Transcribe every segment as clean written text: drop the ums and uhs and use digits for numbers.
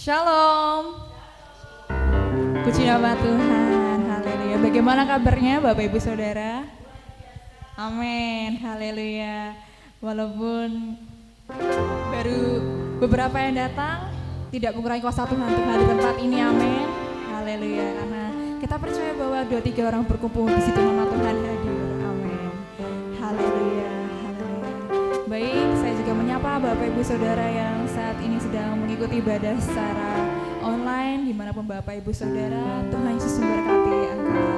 Shalom. Puji nama Tuhan. Haleluya. Bagaimana kabarnya Bapak Ibu Saudara? Amin. Haleluya. Walaupun baru beberapa yang datang, tidak mengurangi kuasa Tuhan untuk hadir di tempat ini. Amin. Haleluya. Karena kita percaya bahwa 2-3 orang berkumpul di situ nama Tuhan hadir. Amin. Haleluya. Haleluya. Baik, saya juga menyapa Bapak Ibu Saudara yang saat ini sedang mengikuti ibadah secara online dimanapun Bapak Ibu Saudara. Tuhan Yesus memberkati engkau.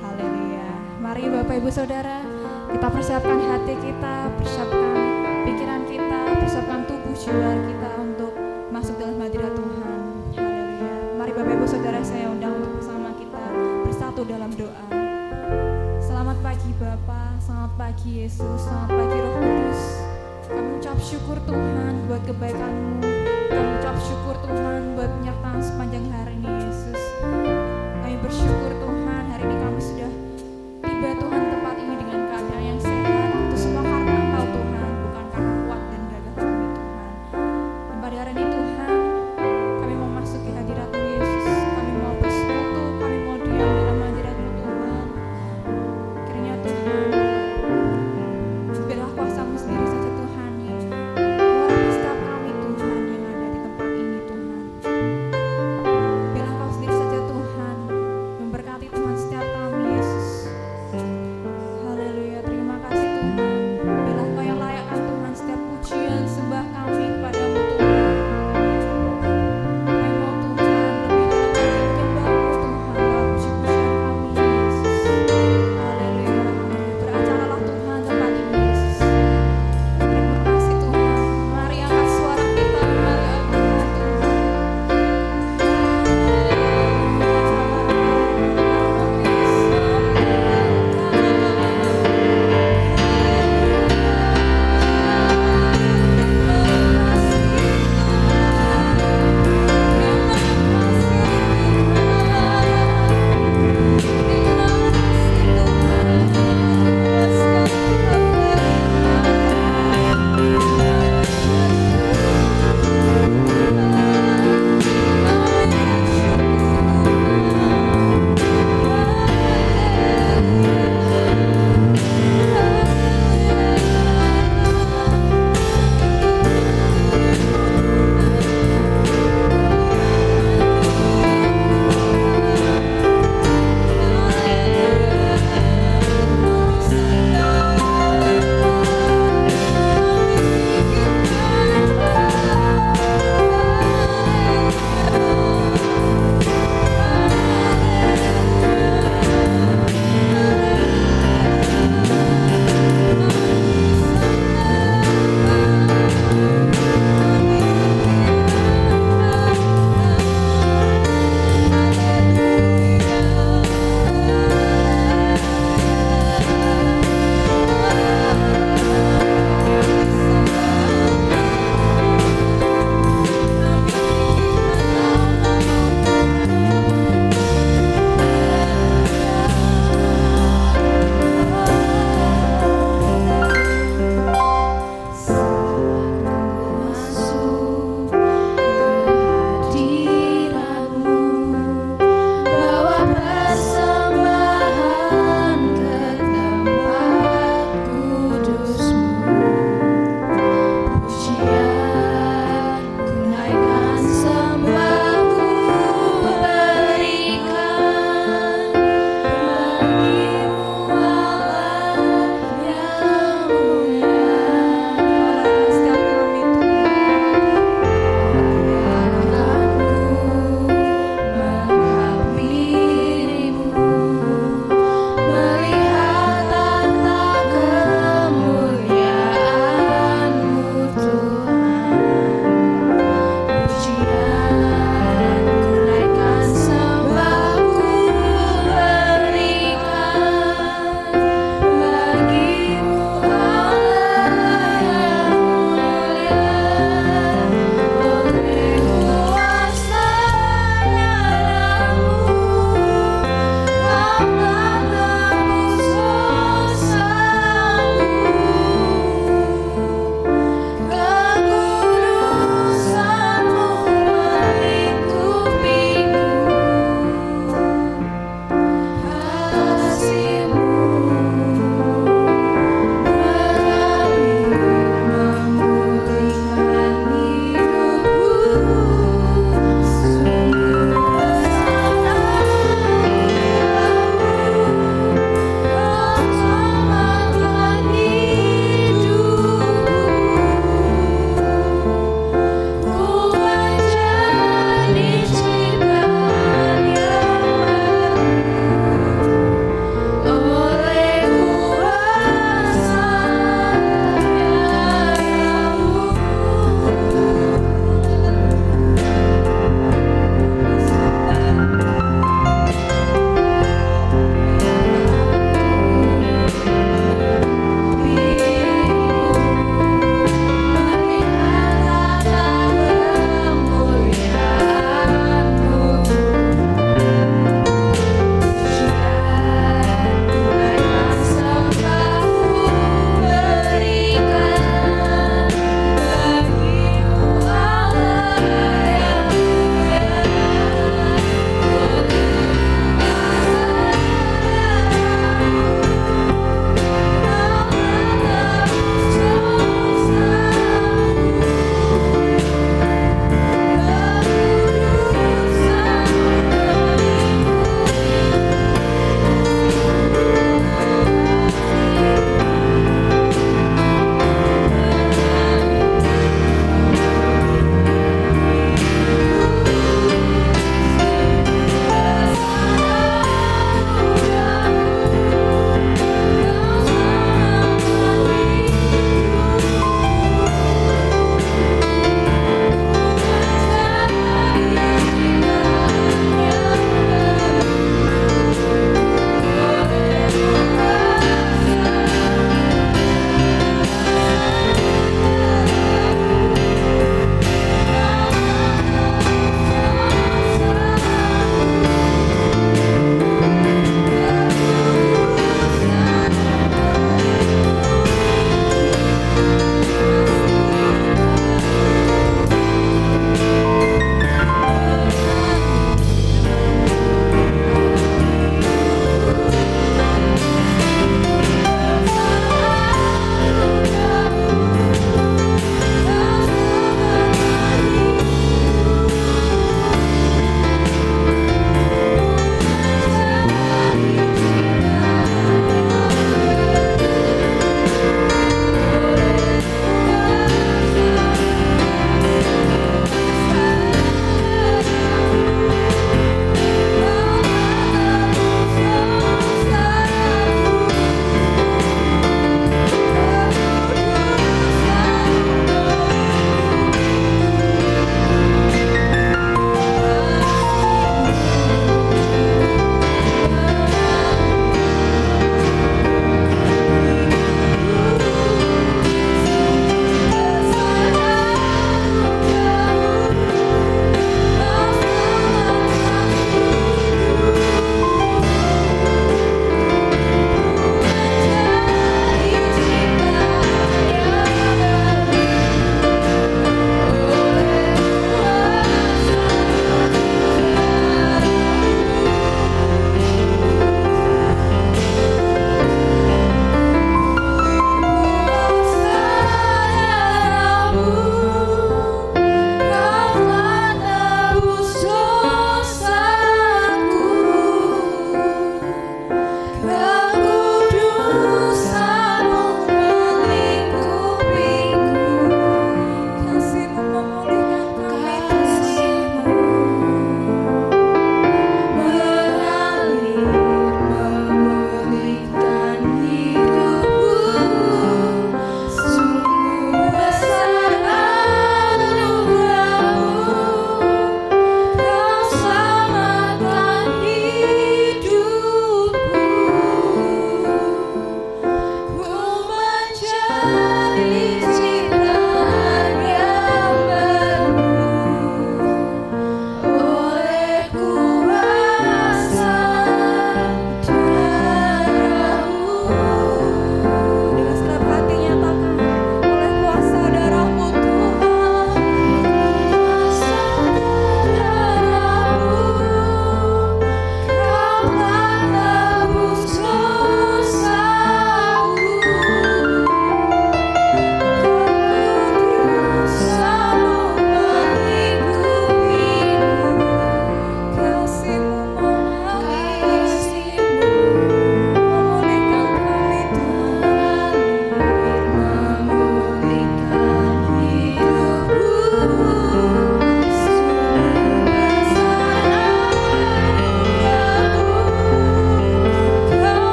Haleluya. Mari Bapak Ibu Saudara, kita persiapkan hati kita, persiapkan pikiran kita, persiapkan tubuh jiwa kita untuk masuk dalam hadirat Tuhan. Haleluya. Mari Bapak Ibu Saudara, saya undang untuk bersama kita bersatu dalam doa. Selamat pagi Bapa, selamat pagi Yesus, selamat pagi Roh Kudus. Kami ucap syukur Tuhan buat kebaikan-Mu. Kami ucap syukur Tuhan buat penyertaan sepanjang hari ini Yesus. Kami bersyukur Tuhan hari ini kami sudah tiba Tuhan tempat ini dengan keadaan yang sehat. Itu semua karena Engkau Tuhan, bukan karena kuat dan gagah kami Tuhan. Dan pada hari ini Tuhan, kami mau masuk ke hadirat-Mu Yesus. Kami mau bersekutu, kami mau diam dalam hadirat-Mu Tuhan. Kiranya Tuhan, biarlah kuasa-Mu sendiri saja Tuhan yang mengurapi setiap kami Tuhan yang ada di tempat ini Tuhan. Biarlah Kau sendiri saja Tuhan memberkati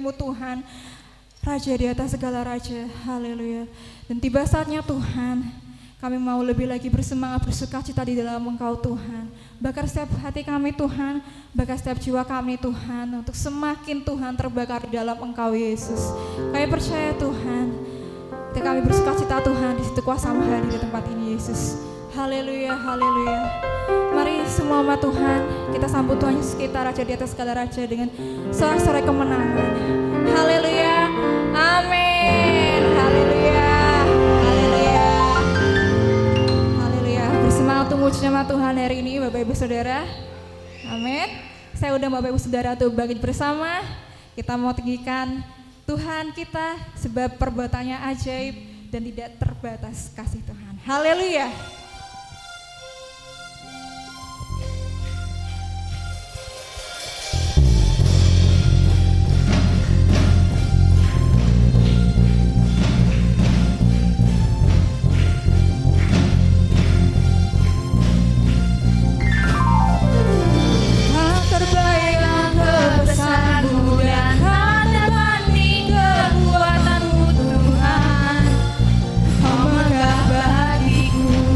dirimu Tuhan, Raja di atas segala raja. Haleluya. Dan tiba saatnya Tuhan, kami mau lebih lagi bersemangat, bersuka cita di dalam Engkau Tuhan. Bakar setiap hati kami Tuhan, bakar setiap jiwa kami Tuhan, untuk semakin Tuhan terbakar di dalam Engkau Yesus. Kami percaya Tuhan, ketika kami bersuka cita Tuhan, di situ kuasa-Mu hadir di tempat ini Yesus. Haleluya, haleluya. Mari semua umat Tuhan, kita sambut Tuhan Yesus kita, Raja di atas segala raja, dengan sorak-sorai kemenangan. Haleluya, amin. Haleluya, haleluya, haleluya. Bersemangat untuk memuji nama Tuhan hari ini Bapak Ibu Saudara. Amin. Saya undang Bapak Ibu Saudara untuk bangkit bersama. Kita mau tinggikan Tuhan kita, sebab perbuatannya ajaib dan tidak terbatas kasih Tuhan. Haleluya. Bagiku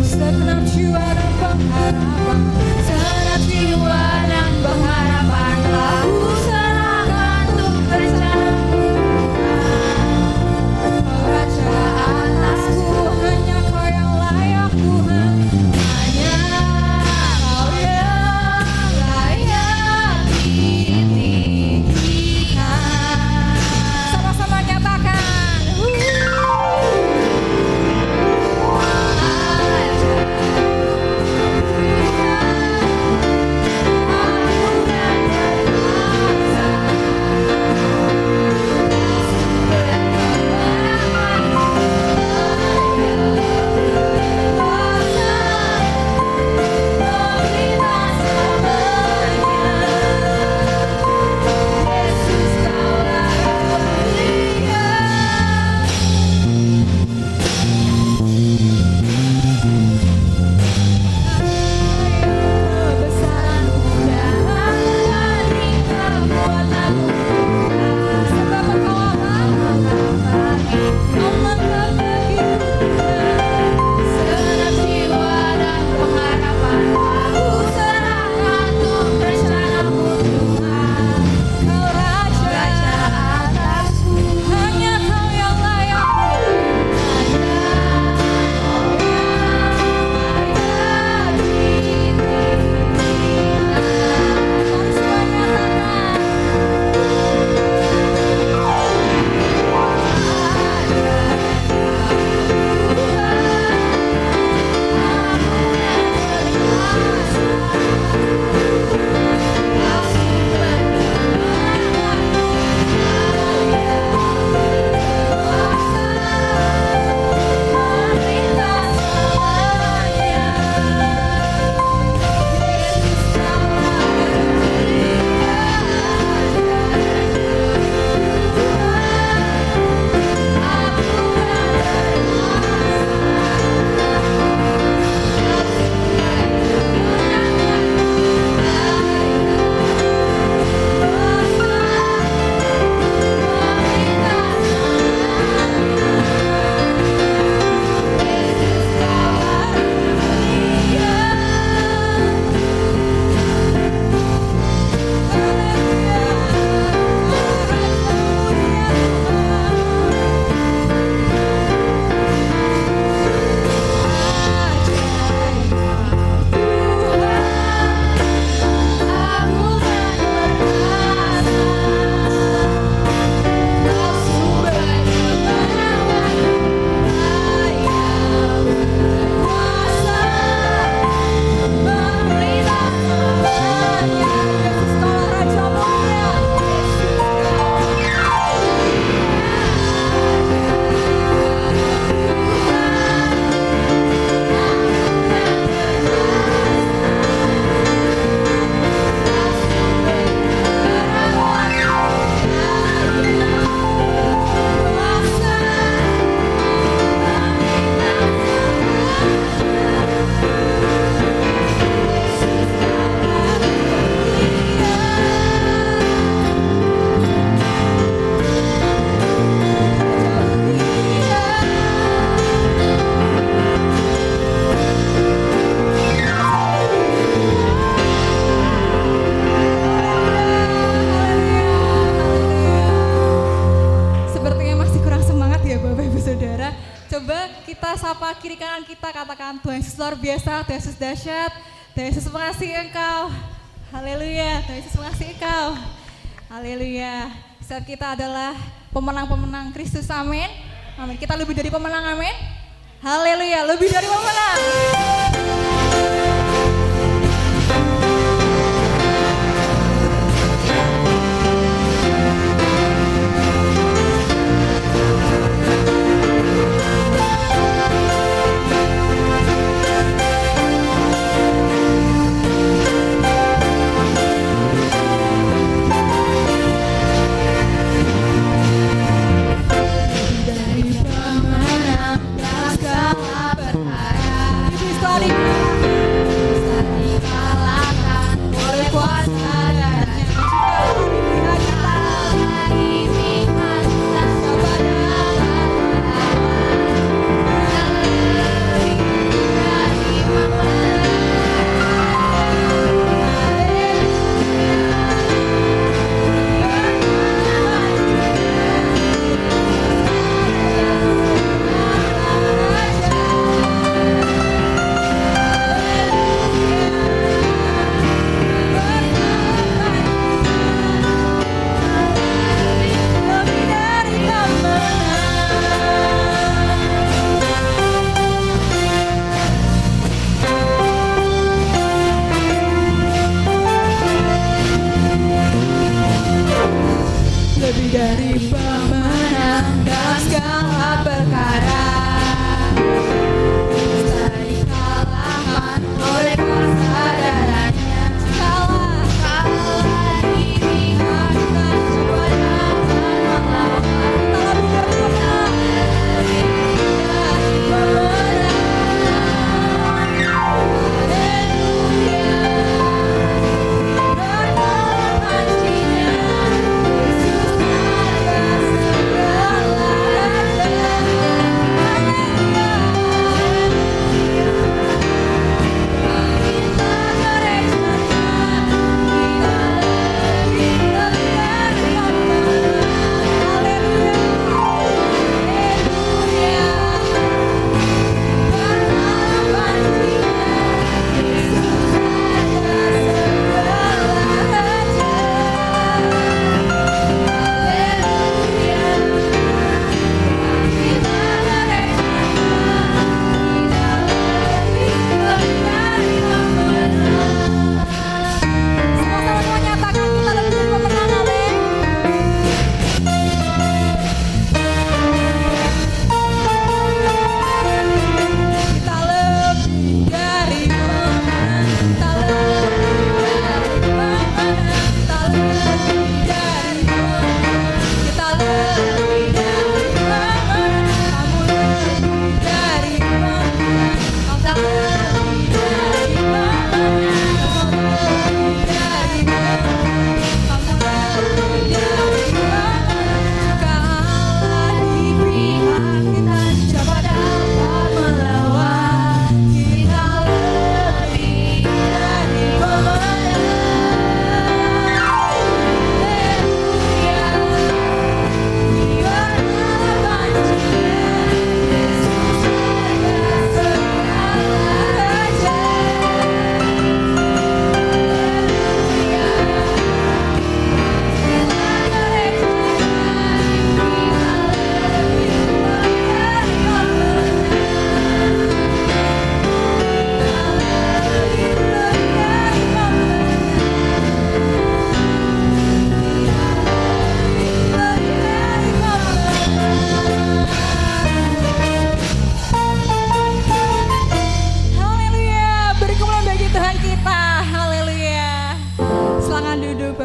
kita sapa kiri kanan kita, katakan Tuhan Yesus luar biasa, Tuhan Yesus dahsyat, Tuhan Yesus mengasihi engkau. Haleluya, Tuhan Yesus mengasihi engkau. Haleluya. Setiap kita adalah pemenang-pemenang Kristus, amin. Amin. Kita lebih dari pemenang, amin. Haleluya, lebih dari pemenang.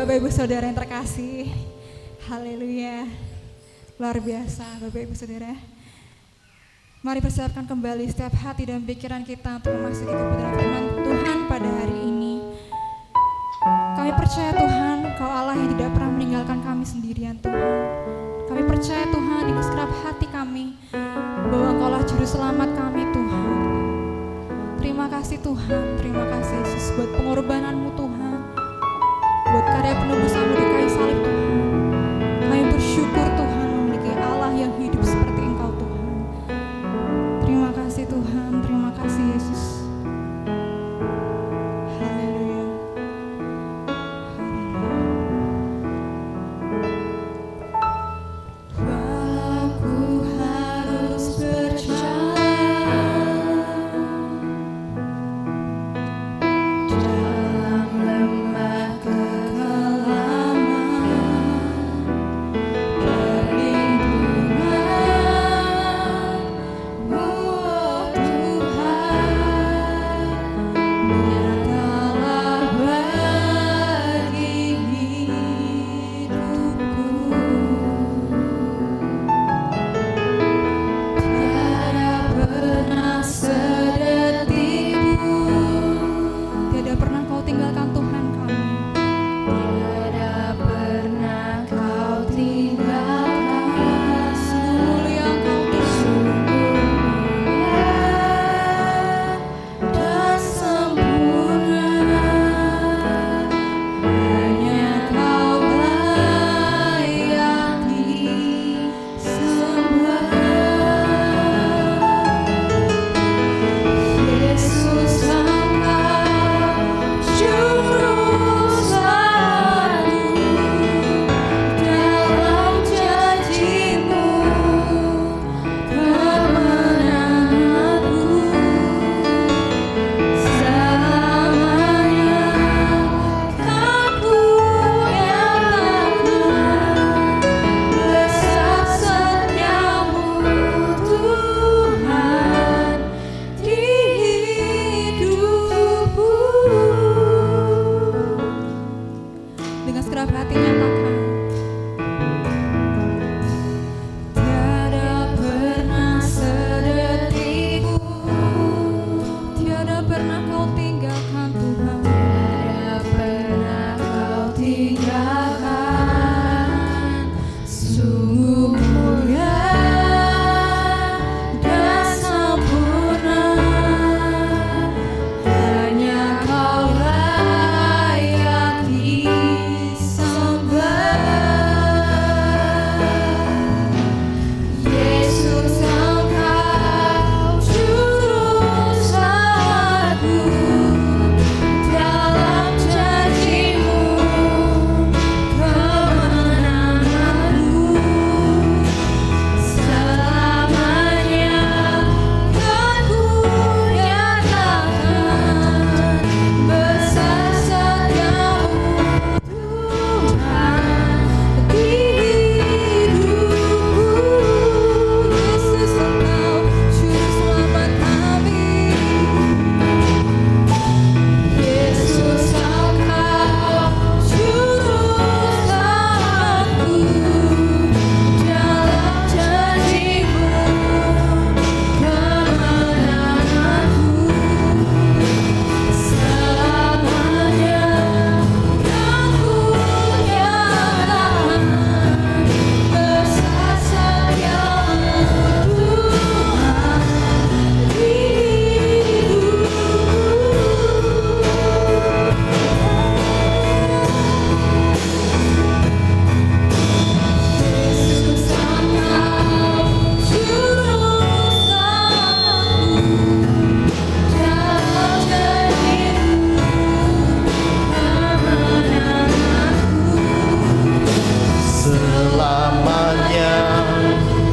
Bapak Ibu Saudara yang terkasih, haleluya, luar biasa Bapak Ibu Saudara. Mari persiapkan kembali setiap hati dan pikiran kita untuk memasuki kebenaran firman Tuhan pada hari ini. Kami percaya Tuhan, Kau Allah yang tidak pernah meninggalkan kami sendirian Tuhan. Kami percaya Tuhan di segenap hati kami bahwa Engkau lah juru selamat kami Tuhan. Terima kasih Tuhan, terima kasih Yesus buat pengorbananmu Tuhan, buat karya penebusanmu di kayu salib Tuhan. Kami bersyukur Tuhan memiliki Allah yang hidup seperti Engkau Tuhan. Terima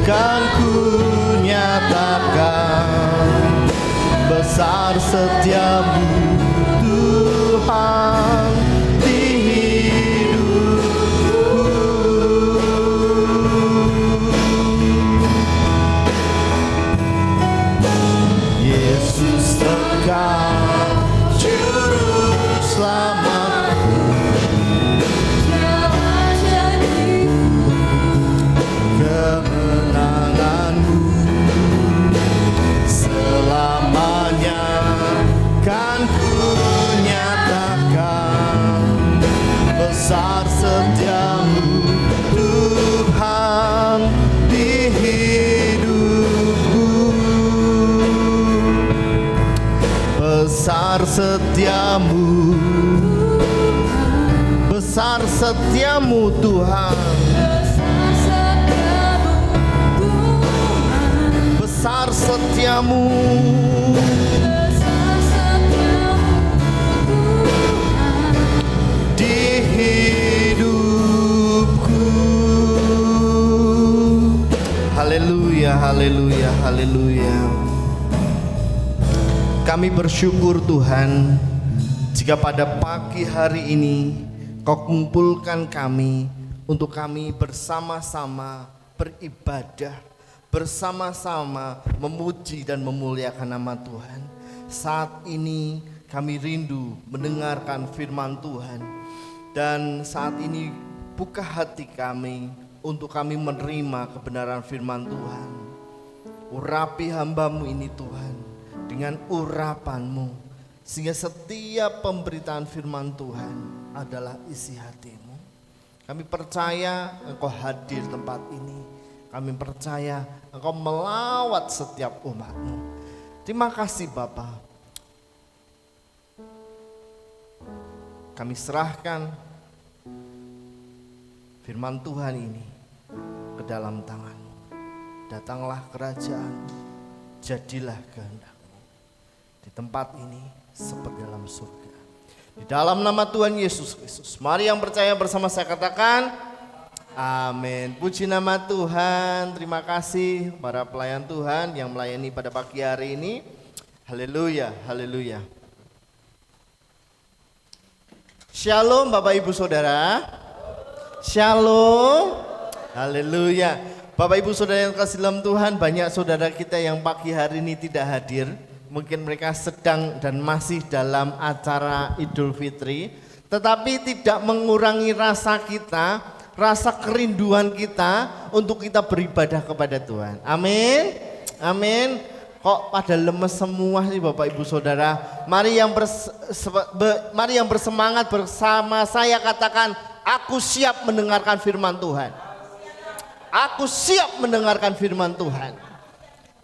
kan ku nyatakan besar setiamu Tuhan di hidupku. Yesus Engkau juru selamatku, kemenanganmu selamanya kan ku nyatakan besar setiamu Tuhan di hidupku. Besar setiamu, besar setiamu Tuhan, besar setiamu, di hidupku. Haleluya, haleluya, haleluya. Kami bersyukur Tuhan, jika pada pagi hari ini Kau kumpulkan kami untuk kami bersama-sama beribadah, bersama-sama memuji dan memuliakan nama Tuhan. Saat ini kami rindu mendengarkan firman Tuhan, dan saat ini buka hati kami untuk kami menerima kebenaran firman Tuhan. Urapi hamba-Mu ini Tuhan dengan urapan-Mu, sehingga setiap pemberitaan firman Tuhan adalah isi hati-Mu. Kami percaya Engkau hadir tempat ini. Kami percaya Engkau melawat setiap umat-Mu. Terima kasih Bapa. Kami serahkan firman Tuhan ini ke dalam tangan-Mu. Datanglah kerajaan-Mu, jadilah kehendak-Mu di tempat ini seperti dalam surga. Di dalam nama Tuhan Yesus Kristus, mari yang percaya bersama saya katakan amin. Puji nama Tuhan. Terima kasih para pelayan Tuhan yang melayani pada pagi hari ini. Haleluya, haleluya. Shalom Bapak Ibu Saudara. Shalom. Haleluya. Bapak Ibu Saudara yang kasih dalam Tuhan, banyak saudara kita yang pagi hari ini tidak hadir. Mungkin mereka sedang dan masih dalam acara Idul Fitri, tetapi tidak mengurangi rasa kita, rasa kerinduan kita untuk kita beribadah kepada Tuhan. Amin, amin. Kok pada lemes semua sih Bapak Ibu Saudara? Mari yang bersemangat bersama saya katakan, aku siap mendengarkan firman Tuhan. Aku siap mendengarkan firman Tuhan.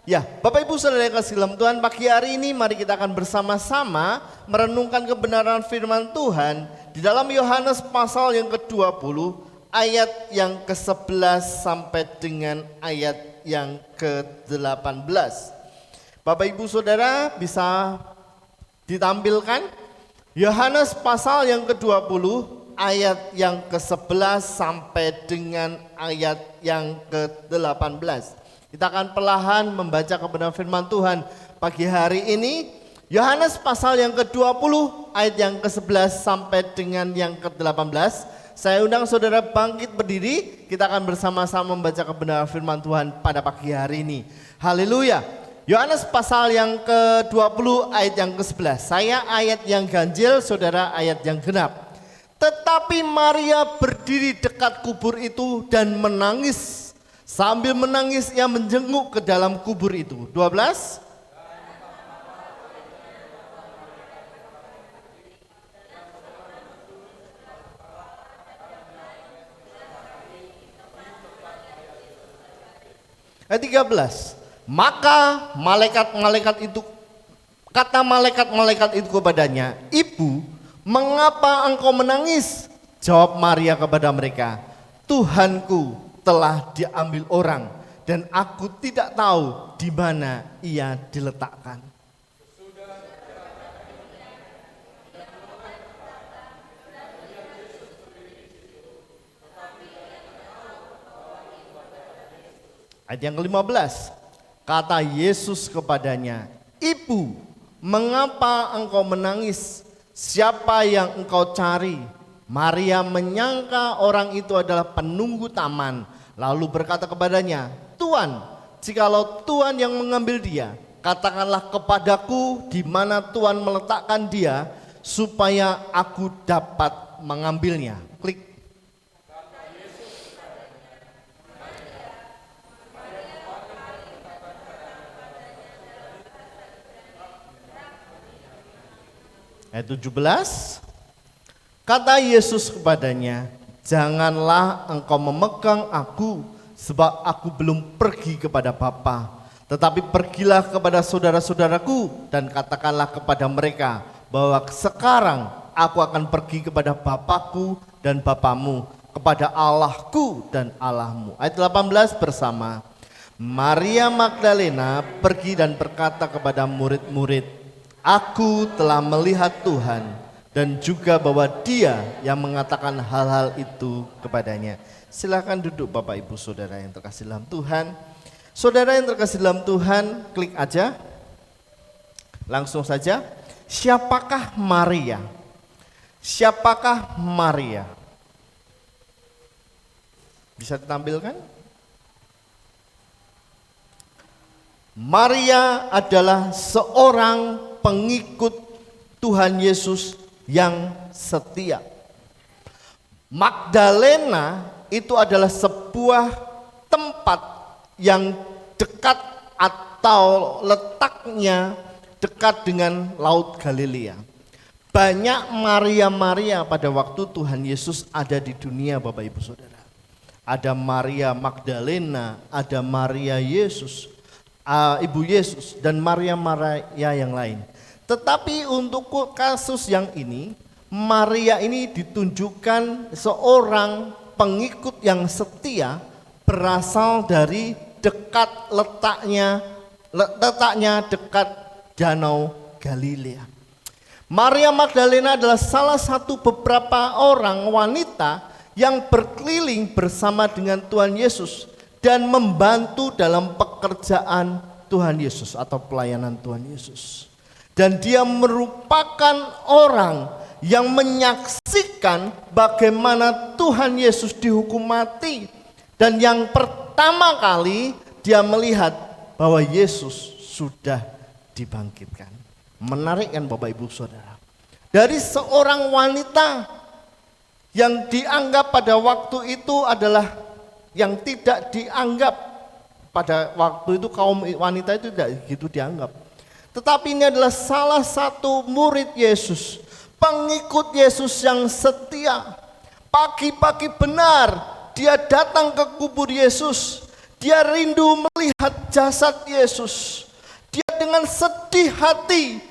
Ya, Bapak Ibu Saudara yang kasih dalam Tuhan, pagi hari ini mari kita akan bersama-sama merenungkan kebenaran firman Tuhan di dalam Yohanes pasal yang ke-20 ayat yang ke-11 sampai dengan ayat yang ke-18. Bapak Ibu Saudara bisa ditampilkan Yohanes pasal yang ke-20 ayat yang ke-11 sampai dengan ayat yang ke-18. Kita akan perlahan membaca kebenaran firman Tuhan pagi hari ini. Yohanes pasal yang ke-20 ayat yang ke-11 sampai dengan yang ke-18. Saya undang saudara bangkit berdiri. Kita akan bersama-sama membaca kebenaran firman Tuhan pada pagi hari ini. Haleluya. Yohanes pasal yang ke-20 ayat yang ke-11. Saya ayat yang ganjil, saudara ayat yang genap. Tetapi Maria berdiri dekat kubur itu dan menangis. Sambil menangis ia menjenguk ke dalam kubur itu. 12. Ayat 13. Maka malaikat-malaikat itu, kata malaikat-malaikat itu kepadanya, Ibu, mengapa engkau menangis? Jawab Maria kepada mereka, Tuhanku telah diambil orang dan aku tidak tahu di mana ia diletakkan. Ayat yang ke-15. Kata Yesus kepadanya, "Ibu, mengapa engkau menangis? Siapa yang engkau cari?" Maria menyangka orang itu adalah penunggu taman, lalu berkata kepadanya, "Tuan, jikalau Tuan yang mengambil dia, katakanlah kepadaku di mana Tuan meletakkan dia, supaya aku dapat mengambilnya." Klik. Ayat 17. Kata Yesus kepadanya, "Janganlah engkau memegang aku, sebab aku belum pergi kepada Bapa. Tetapi pergilah kepada saudara-saudaraku dan katakanlah kepada mereka bahwa sekarang aku akan pergi kepada Bapakku dan Bapamu, kepada Allahku dan Allahmu." Ayat 18 bersama. Maria Magdalena pergi dan berkata kepada murid-murid, "Aku telah melihat Tuhan, dan juga bahwa Dia yang mengatakan hal-hal itu kepadanya." Silakan duduk Bapak Ibu Saudara yang terkasih dalam Tuhan. Saudara yang terkasih dalam Tuhan, klik aja. Langsung saja. Siapakah Maria? Siapakah Maria? Bisa ditampilkan? Maria adalah seorang pengikut Tuhan Yesus yang setia. Magdalena itu adalah sebuah tempat yang dekat atau letaknya dekat dengan Laut Galilea. Banyak Maria-Maria pada waktu Tuhan Yesus ada di dunia, Bapak Ibu Saudara. Ada Maria Magdalena, ada Maria Yesus, Ibu Yesus, dan Maria-Maria yang lain. Tetapi untuk kasus yang ini, Maria ini ditunjukkan seorang pengikut yang setia, berasal dari letaknya dekat Danau Galilea. Maria Magdalena adalah salah satu beberapa orang wanita yang berkeliling bersama dengan Tuhan Yesus dan membantu dalam pekerjaan Tuhan Yesus atau pelayanan Tuhan Yesus. Dan dia merupakan orang yang menyaksikan bagaimana Tuhan Yesus dihukum mati. Dan yang pertama kali dia melihat bahwa Yesus sudah dibangkitkan. Menarik kan Bapak Ibu Saudara? Dari seorang wanita yang dianggap pada waktu itu adalah yang tidak dianggap pada waktu itu, kaum wanita itu tidak begitu dianggap. Tetapi ini adalah salah satu murid Yesus, pengikut Yesus yang setia. Pagi-pagi benar dia datang ke kubur Yesus. Dia rindu melihat jasad Yesus. Dia dengan sedih hati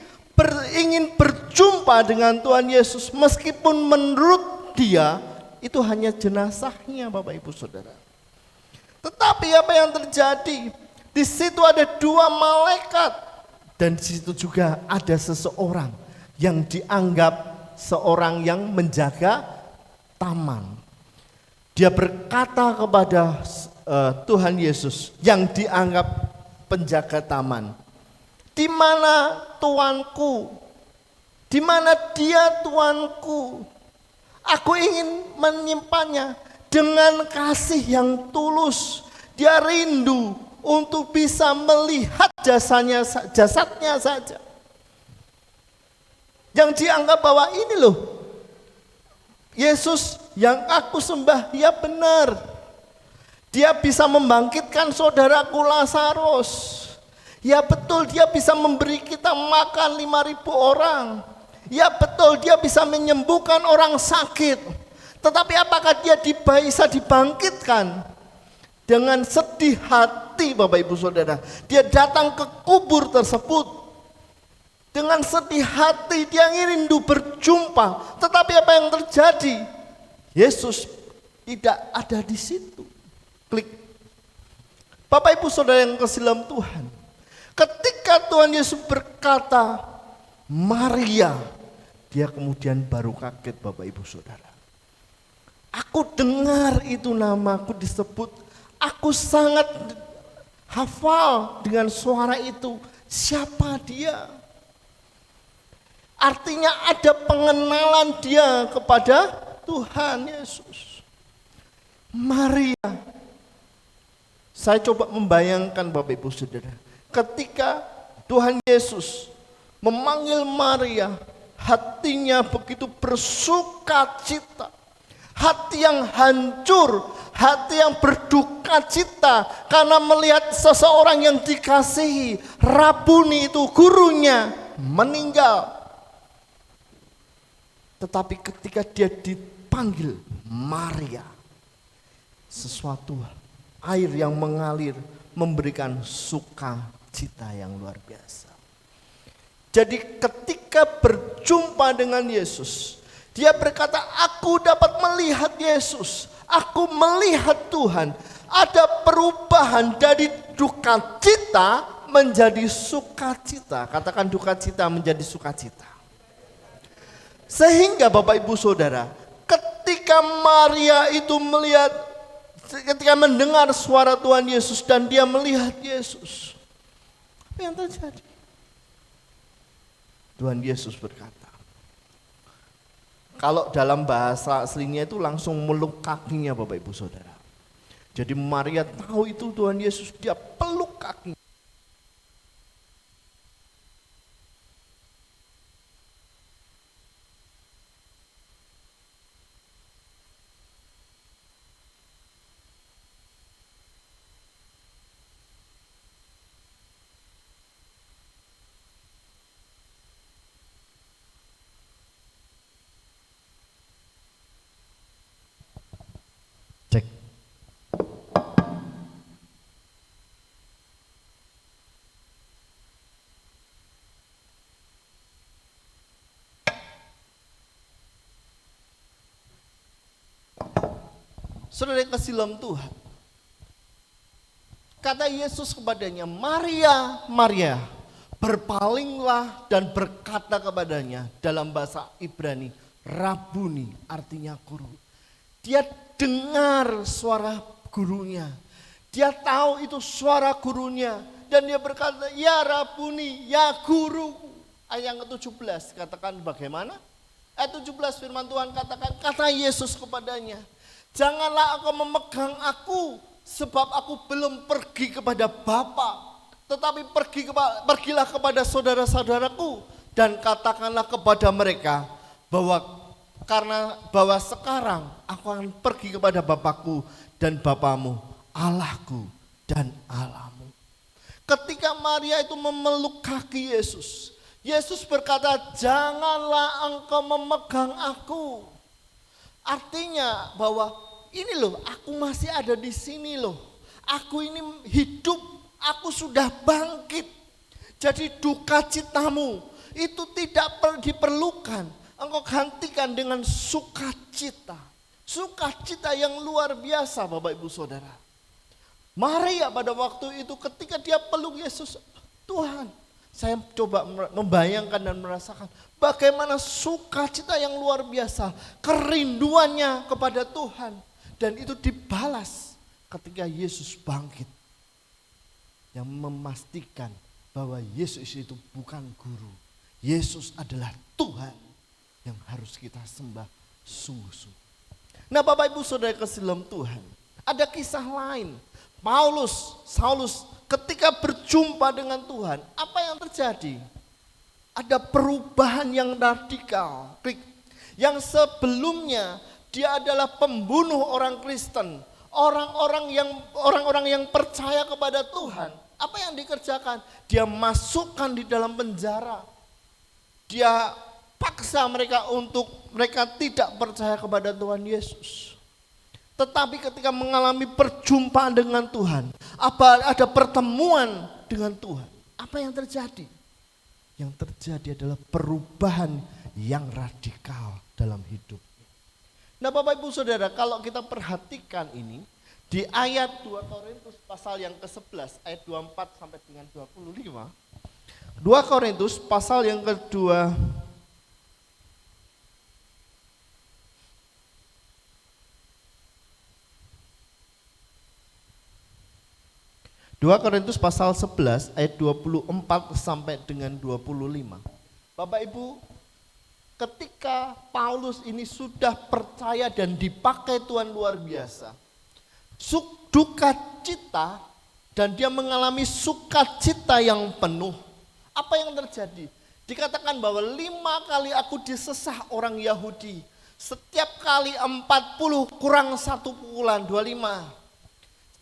ingin berjumpa dengan Tuhan Yesus. Meskipun menurut dia itu hanya jenazahnya, Bapak Ibu Saudara. Tetapi apa yang terjadi? Di situ ada dua malaikat. Dan di situ juga ada seseorang yang dianggap seorang yang menjaga taman. Dia berkata kepada Tuhan Yesus yang dianggap penjaga taman, "Di mana Tuanku? Di mana dia Tuanku? Aku ingin menyimpannya." Dengan kasih yang tulus, dia rindu untuk bisa melihat jasadnya saja. Yang dianggap bahwa ini loh, Yesus yang aku sembah, ya benar. Dia bisa membangkitkan saudaraku Lazarus. Ya betul, dia bisa memberi kita makan 5.000 orang. Ya betul, dia bisa menyembuhkan orang sakit. Tetapi apakah dia bisa dibangkitkan? Dengan sedih hati Bapak Ibu Saudara, dia datang ke kubur tersebut. Dengan sedih hati dia rindu berjumpa. Tetapi apa yang terjadi? Yesus tidak ada di situ. Klik. Bapak Ibu Saudara yang kasih dalam Tuhan, ketika Tuhan Yesus berkata Maria, dia kemudian baru kaget Bapak Ibu Saudara. Aku dengar itu namaku disebut. Aku sangat hafal dengan suara itu siapa dia. Artinya ada pengenalan dia kepada Tuhan Yesus. Maria, saya coba membayangkan Bapak Ibu Saudara, ketika Tuhan Yesus memanggil Maria, hatinya begitu bersuka cita. Hati yang hancur, hati yang berduka cita karena melihat seseorang yang dikasihi, Rabuni itu gurunya, meninggal. Tetapi ketika dia dipanggil Maria, sesuatu air yang mengalir memberikan sukacita yang luar biasa. Jadi ketika berjumpa dengan Yesus, dia berkata, aku dapat melihat Yesus, aku melihat Tuhan. Ada perubahan dari duka cita menjadi sukacita. Katakan duka cita menjadi sukacita. Sehingga Bapak Ibu Saudara, ketika Maria itu melihat, ketika mendengar suara Tuhan Yesus dan dia melihat Yesus, apa yang terjadi? Tuhan Yesus berkata, kalau dalam bahasa aslinya itu langsung meluk kakinya Bapak Ibu Saudara. Jadi Maria tahu itu Tuhan Yesus, dia peluk kakinya. Cek. Saudara yang kasih dalam Tuhan, kata Yesus kepadanya, Maria, Maria, berpalinglah dan berkata kepadanya dalam bahasa Ibrani, Rabuni, artinya guru. Dia dengar suara gurunya, dia tahu itu suara gurunya, dan dia berkata, ya Rabuni, ya guru. Ayat yang ke-17 katakan bagaimana? Ayat 17 firman Tuhan katakan, kata Yesus kepadanya, janganlah engkau memegang aku, sebab aku belum pergi kepada Bapa, tetapi pergilah kepada saudara-saudaraku dan katakanlah kepada mereka bahwa sekarang aku akan pergi kepada Bapakku dan Bapamu, Allahku dan Allahmu. Ketika Maria itu memeluk kaki Yesus, Yesus berkata, janganlah engkau memegang aku. Artinya bahwa ini loh, aku masih ada di sini loh. Aku ini hidup, aku sudah bangkit. Jadi duka citamu itu tidak diperlukan. Engkau gantikan dengan sukacita. Sukacita yang luar biasa Bapak Ibu Saudara. Maria pada waktu itu ketika dia peluk Yesus, Tuhan, saya coba membayangkan dan merasakan bagaimana sukacita yang luar biasa, kerinduannya kepada Tuhan. Dan itu dibalas ketika Yesus bangkit. Yang memastikan bahwa Yesus itu bukan guru. Yesus adalah Tuhan yang harus kita sembah sungguh-sungguh. Nah Bapak Ibu Saudara kasih dalam Tuhan, ada kisah lain. Saulus ketika berjumpa dengan Tuhan, apa yang terjadi? Ada perubahan yang radikal. Yang sebelumnya dia adalah pembunuh orang Kristen, orang-orang yang percaya kepada Tuhan. Apa yang dikerjakan? Dia masukkan di dalam penjara. Dia paksa mereka tidak percaya kepada Tuhan Yesus. Tetapi ketika mengalami perjumpaan dengan Tuhan, ada pertemuan dengan Tuhan, apa yang terjadi? Yang terjadi adalah perubahan yang radikal dalam hidup. Nah Bapak Ibu Saudara, kalau kita perhatikan ini, di ayat 2 Korintus pasal yang ke-11, ayat 24 sampai dengan 25, 2 Korintus pasal yang kedua, 2 Korintus pasal 11 ayat 24 sampai dengan 25. Bapak Ibu, ketika Paulus ini sudah percaya dan dipakai Tuhan luar biasa, duka cita dan dia mengalami sukacita yang penuh. Apa yang terjadi? Dikatakan bahwa 5 kali aku disesah orang Yahudi. Setiap kali 40 kurang 1 pukulan, 25.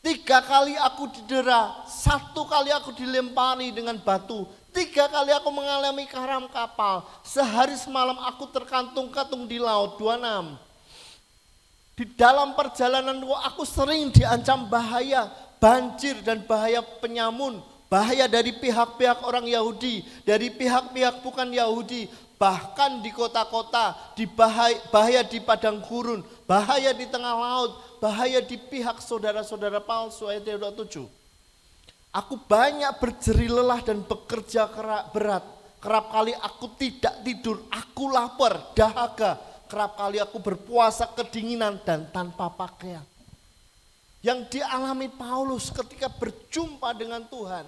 3 kali aku didera, 1 kali aku dilempari dengan batu, 3 kali aku mengalami karam kapal, sehari semalam aku terkantung-kantung di laut, 26. Di dalam perjalanan aku sering diancam bahaya, banjir dan bahaya penyamun, bahaya dari pihak-pihak orang Yahudi, dari pihak-pihak bukan Yahudi, bahkan di kota-kota, bahaya di padang gurun, bahaya di tengah laut, bahaya di pihak saudara-saudara palsu. Ayat 27. Aku banyak berjerih lelah dan bekerja berat. Kerap kali aku tidak tidur, aku lapar, dahaga. Kerap kali aku berpuasa kedinginan dan tanpa pakaian. Yang dialami Paulus ketika berjumpa dengan Tuhan,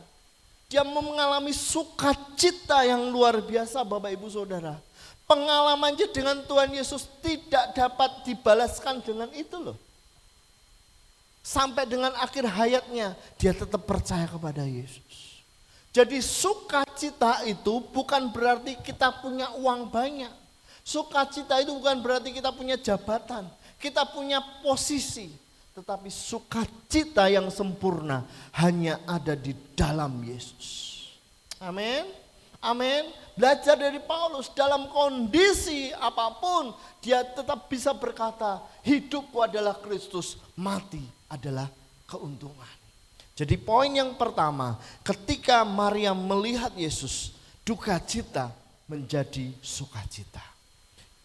dia mengalami sukacita yang luar biasa, Bapak Ibu Saudara. Pengalamannya dengan Tuhan Yesus tidak dapat dibalaskan dengan itu loh. Sampai dengan akhir hayatnya dia tetap percaya kepada Yesus. Jadi sukacita itu bukan berarti kita punya uang banyak. Sukacita itu bukan berarti kita punya jabatan, kita punya posisi. Tetapi sukacita yang sempurna hanya ada di dalam Yesus. Amin. Amin. Belajar dari Paulus, dalam kondisi apapun dia tetap bisa berkata, hidupku adalah Kristus, mati adalah keuntungan. Jadi poin yang pertama, ketika Maria melihat Yesus, duka cita menjadi sukacita.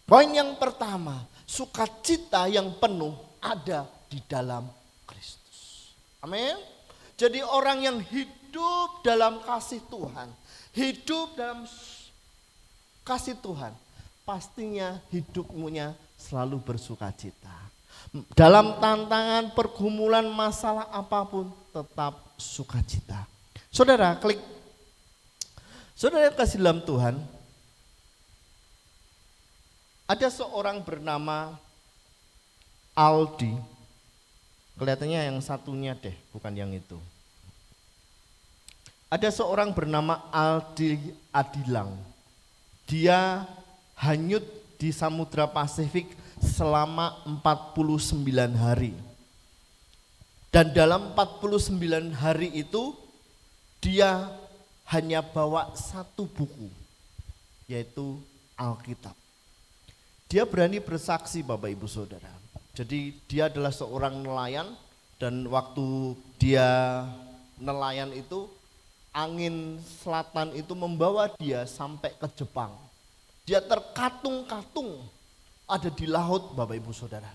Poin yang pertama, sukacita yang penuh ada di dalam Kristus. Amin. Jadi orang yang hidup dalam kasih Tuhan, hidup dalam kasih Tuhan, pastinya hidupnya selalu bersukacita. Dalam tantangan, pergumulan, masalah apapun tetap sukacita. Saudara, klik. Saudara yang kasih dalam Tuhan, ada seorang bernama Aldi. Kelihatannya yang satunya deh, bukan yang itu. Ada seorang bernama Aldi Adilang. Dia hanyut di Samudra Pasifik selama 49 hari. Dan dalam 49 hari itu dia hanya bawa 1 buku, yaitu Alkitab. Dia berani bersaksi, Bapak Ibu Saudara. Jadi dia adalah seorang nelayan dan waktu dia nelayan itu angin selatan itu membawa dia sampai ke Jepang. Dia terkatung-katung ada di laut, Bapak Ibu Saudara.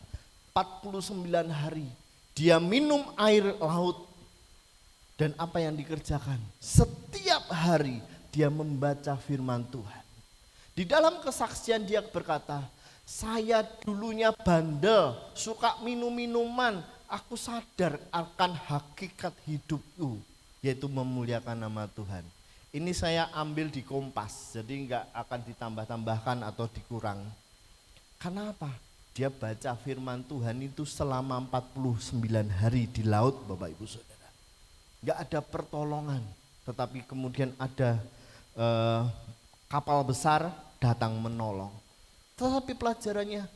49 hari dia minum air laut. Dan apa yang dikerjakan? Setiap hari dia membaca firman Tuhan. Di dalam kesaksian dia berkata, saya dulunya bandel, suka minum-minuman, aku sadar akan hakikat hidupku, yaitu memuliakan nama Tuhan. Ini saya ambil di Kompas, jadi enggak akan ditambah-tambahkan atau dikurang. Kenapa? Dia baca firman Tuhan itu selama 49 hari di laut, Bapak Ibu Saudara. Enggak ada pertolongan, tetapi kemudian ada kapal besar datang menolong. Tetapi pelajarannya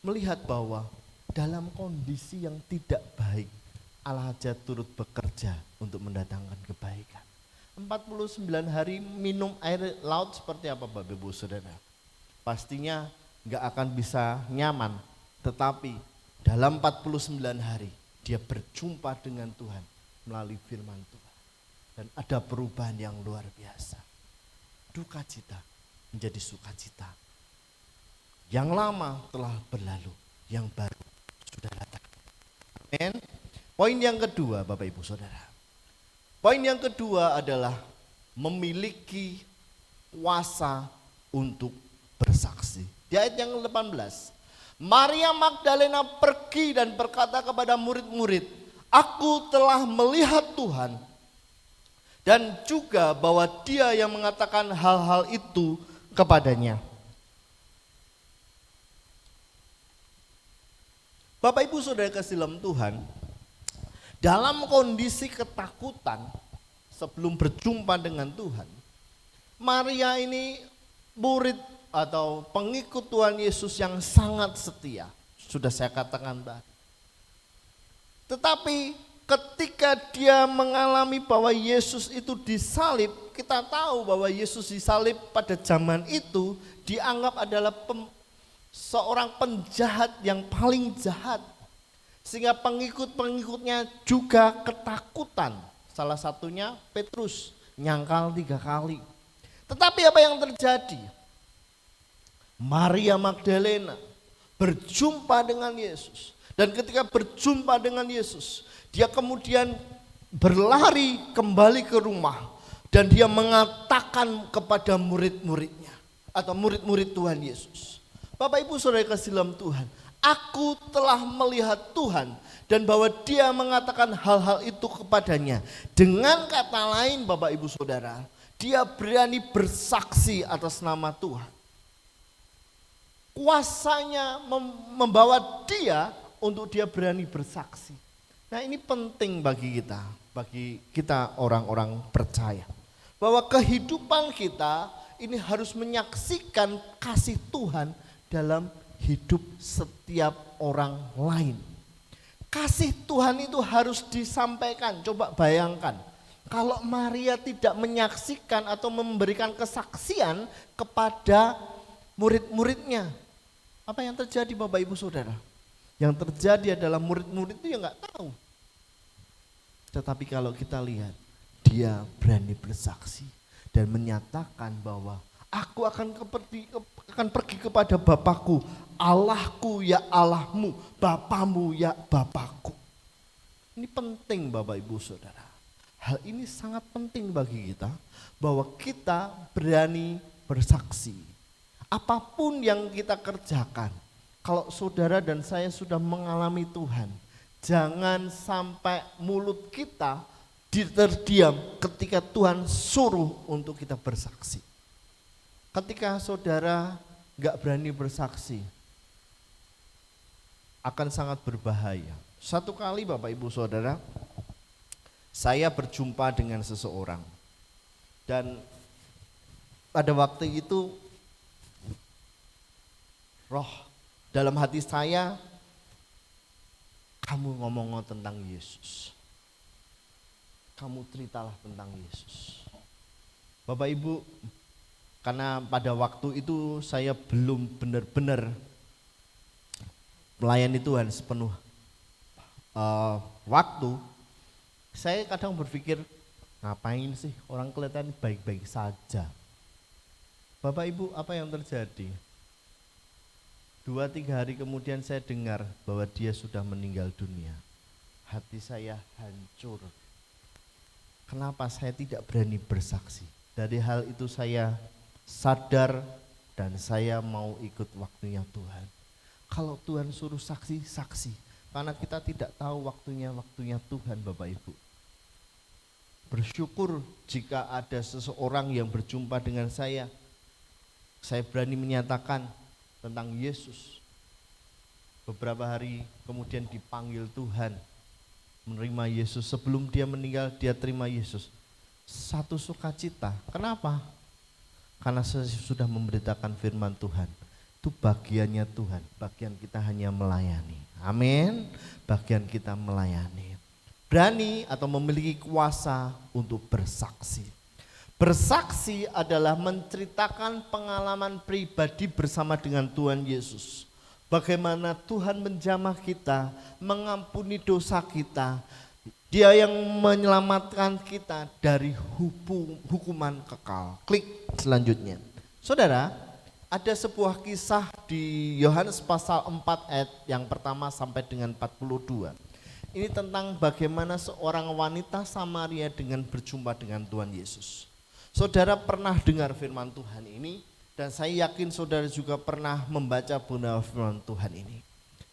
melihat bahwa dalam kondisi yang tidak baik, Allah aja turut bekerja untuk mendatangkan kebaikan. 49 hari minum air laut seperti apa, Bapak Ibu Saudara? Pastinya enggak akan bisa nyaman, tetapi dalam 49 hari dia berjumpa dengan Tuhan melalui firman Tuhan. Dan ada perubahan yang luar biasa. Duka cita menjadi sukacita. Yang lama telah berlalu, yang baru sudah datang. Amin. Poin yang kedua, Bapak Ibu Saudara. Poin yang kedua adalah memiliki kuasa untuk bersaksi. Di ayat yang 18, Maria Magdalena pergi dan berkata kepada murid-murid, aku telah melihat Tuhan dan juga bahwa Dia yang mengatakan hal-hal itu kepadanya. Bapak Ibu Saudara kasih dalam Tuhan, dalam kondisi ketakutan sebelum berjumpa dengan Tuhan, Maria ini murid atau pengikut Tuhan Yesus yang sangat setia. Sudah saya katakan tadi. Tetapi ketika dia mengalami bahwa Yesus itu disalib, kita tahu bahwa Yesus disalib pada zaman itu dianggap adalah seorang penjahat yang paling jahat. Sehingga pengikut-pengikutnya juga ketakutan. Salah satunya Petrus, nyangkal 3 kali. Tetapi apa yang terjadi? Maria Magdalena berjumpa dengan Yesus. Dan ketika berjumpa dengan Yesus, dia kemudian berlari kembali ke rumah. Dan dia mengatakan kepada murid-muridnya atau murid-murid Tuhan Yesus, Bapak Ibu Saudara kasih dalam Tuhan, aku telah melihat Tuhan, dan bahwa Dia mengatakan hal-hal itu kepadanya. Dengan kata lain Bapak Ibu Saudara, dia berani bersaksi atas nama Tuhan. Kuasanya membawa dia untuk dia berani bersaksi. Nah, ini penting bagi kita orang-orang percaya. Bahwa kehidupan kita ini harus menyaksikan kasih Tuhan dalam hidup setiap orang lain. Kasih Tuhan itu harus disampaikan. Coba bayangkan, kalau Maria tidak menyaksikan atau memberikan kesaksian kepada murid-muridnya, apa yang terjadi Bapak Ibu Saudara? Yang terjadi adalah murid-murid itu ya nggak tahu. Tetapi kalau kita lihat, dia berani bersaksi dan menyatakan bahwa aku akan pergi kepada Bapakku, Allahku ya Allahmu, Bapamu ya Bapakku. Ini penting Bapak Ibu Saudara. Hal ini sangat penting bagi kita, bahwa kita berani bersaksi. Apapun yang kita kerjakan, kalau saudara dan saya sudah mengalami Tuhan, jangan sampai mulut kita terdiam ketika Tuhan suruh untuk kita bersaksi. Ketika saudara gak berani bersaksi, akan sangat berbahaya. Satu kali Bapak Ibu Saudara, saya berjumpa dengan seseorang, dan pada waktu itu roh dalam hati saya, kamu ngomong tentang Yesus, kamu ceritalah tentang Yesus. Bapak Ibu, karena pada waktu itu saya belum benar-benar melayani Tuhan sepenuh waktu, saya kadang berpikir, ngapain sih orang kelihatan baik-baik saja. Bapak Ibu, apa yang terjadi? 2-3 hari kemudian saya dengar bahwa dia sudah meninggal dunia. Hati saya hancur. Kenapa saya tidak berani bersaksi? Dari hal itu saya sadar dan saya mau ikut waktunya Tuhan. Kalau Tuhan suruh saksi, saksi. Karena kita tidak tahu waktunya Tuhan Bapak Ibu. Bersyukur jika ada seseorang yang berjumpa dengan saya berani menyatakan tentang Yesus. Beberapa hari kemudian dipanggil Tuhan, menerima Yesus. Sebelum dia meninggal, dia terima Yesus. Satu sukacita. Kenapa? Karena saya sudah memberitakan firman Tuhan. Itu bagiannya Tuhan. Bagian kita hanya melayani. Amin. Bagian kita melayani. Berani atau memiliki kuasa untuk bersaksi. Bersaksi adalah menceritakan pengalaman pribadi bersama dengan Tuhan Yesus. Bagaimana Tuhan menjamah kita, mengampuni dosa kita. Dia yang menyelamatkan kita dari hukuman kekal. Klik selanjutnya. Saudara, ada sebuah kisah di Yohanes pasal 4 ayat yang pertama sampai dengan 42. Ini tentang bagaimana seorang wanita Samaria dengan berjumpa dengan Tuhan Yesus. Saudara pernah dengar firman Tuhan ini, dan saya yakin saudara juga pernah membaca benar firman Tuhan ini.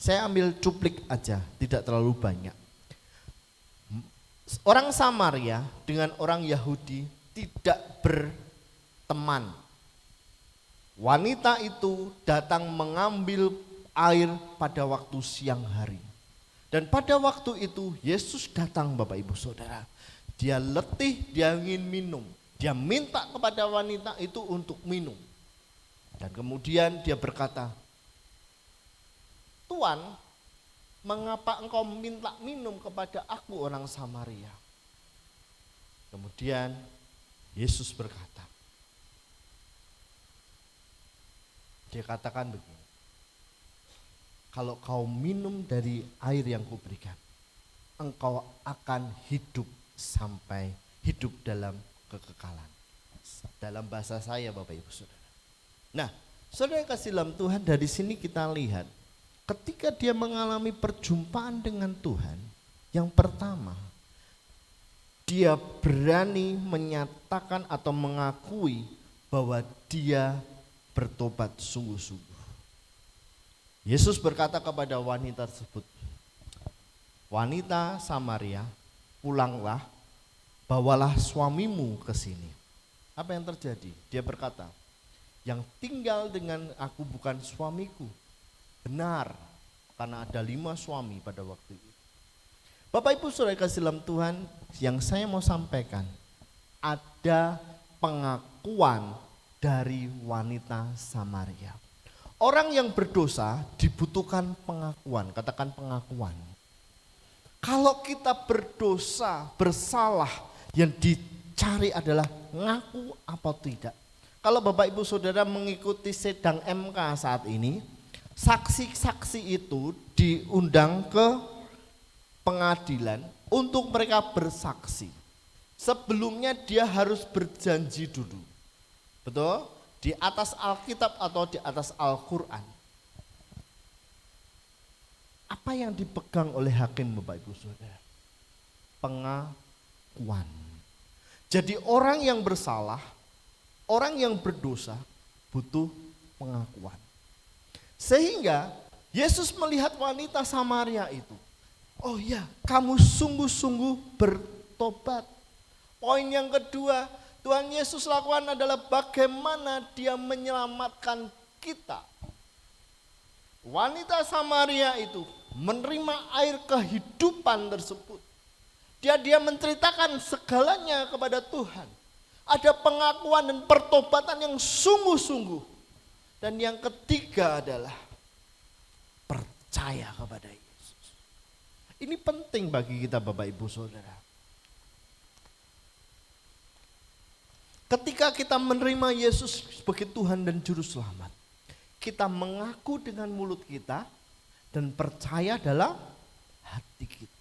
Saya ambil cuplik aja, tidak terlalu banyak. Orang Samaria dengan orang Yahudi tidak berteman. Wanita itu datang mengambil air pada waktu siang hari. Dan pada waktu itu Yesus datang, Bapak Ibu Saudara. Dia letih, dia ingin minum. Dia minta kepada wanita itu untuk minum. Dan kemudian dia berkata, "Tuan, mengapa engkau minta minum kepada aku orang Samaria?" Kemudian Yesus berkata, dia katakan begini, "Kalau kau minum dari air yang kuberikan, engkau akan hidup sampai hidup dalam kekekalan." Dalam bahasa saya, Bapak Ibu Saudara. Nah, saudara yang kasih dalam Tuhan, dari sini kita lihat ketika dia mengalami perjumpaan dengan Tuhan, yang pertama dia berani menyatakan atau mengakui bahwa dia bertobat sungguh-sungguh. Yesus berkata kepada wanita tersebut, "Wanita Samaria, pulanglah, bawalah suamimu ke sini." Apa yang terjadi? Dia berkata, "Yang tinggal dengan aku bukan suamiku." Benar, karena ada 5 suami pada waktu itu. Bapak Ibu Saudara kasih dalam Tuhan, yang saya mau sampaikan, ada pengakuan dari wanita Samaria. Orang yang berdosa dibutuhkan pengakuan, katakan pengakuan. Kalau kita berdosa, bersalah, yang dicari adalah ngaku apa tidak. Kalau Bapak Ibu Saudara mengikuti sidang MK saat ini, saksi-saksi itu diundang ke pengadilan untuk mereka bersaksi. Sebelumnya dia harus berjanji dulu. Betul? Di atas Alkitab atau di atas Al-Quran. Apa yang dipegang oleh hakim, Bapak Ibu Saudara? Pengakuan. Jadi orang yang bersalah, orang yang berdosa butuh pengakuan. Sehingga Yesus melihat wanita Samaria itu. Oh ya, kamu sungguh-sungguh bertobat. Poin yang kedua, Tuhan Yesus lakukan adalah bagaimana dia menyelamatkan kita. Wanita Samaria itu menerima air kehidupan tersebut. Dia menceritakan segalanya kepada Tuhan. Ada pengakuan dan pertobatan yang sungguh-sungguh. Dan yang ketiga adalah percaya kepada Yesus. Ini penting bagi kita, Bapak Ibu Saudara. Ketika kita menerima Yesus sebagai Tuhan dan Juru Selamat, kita mengaku dengan mulut kita dan percaya dalam hati kita.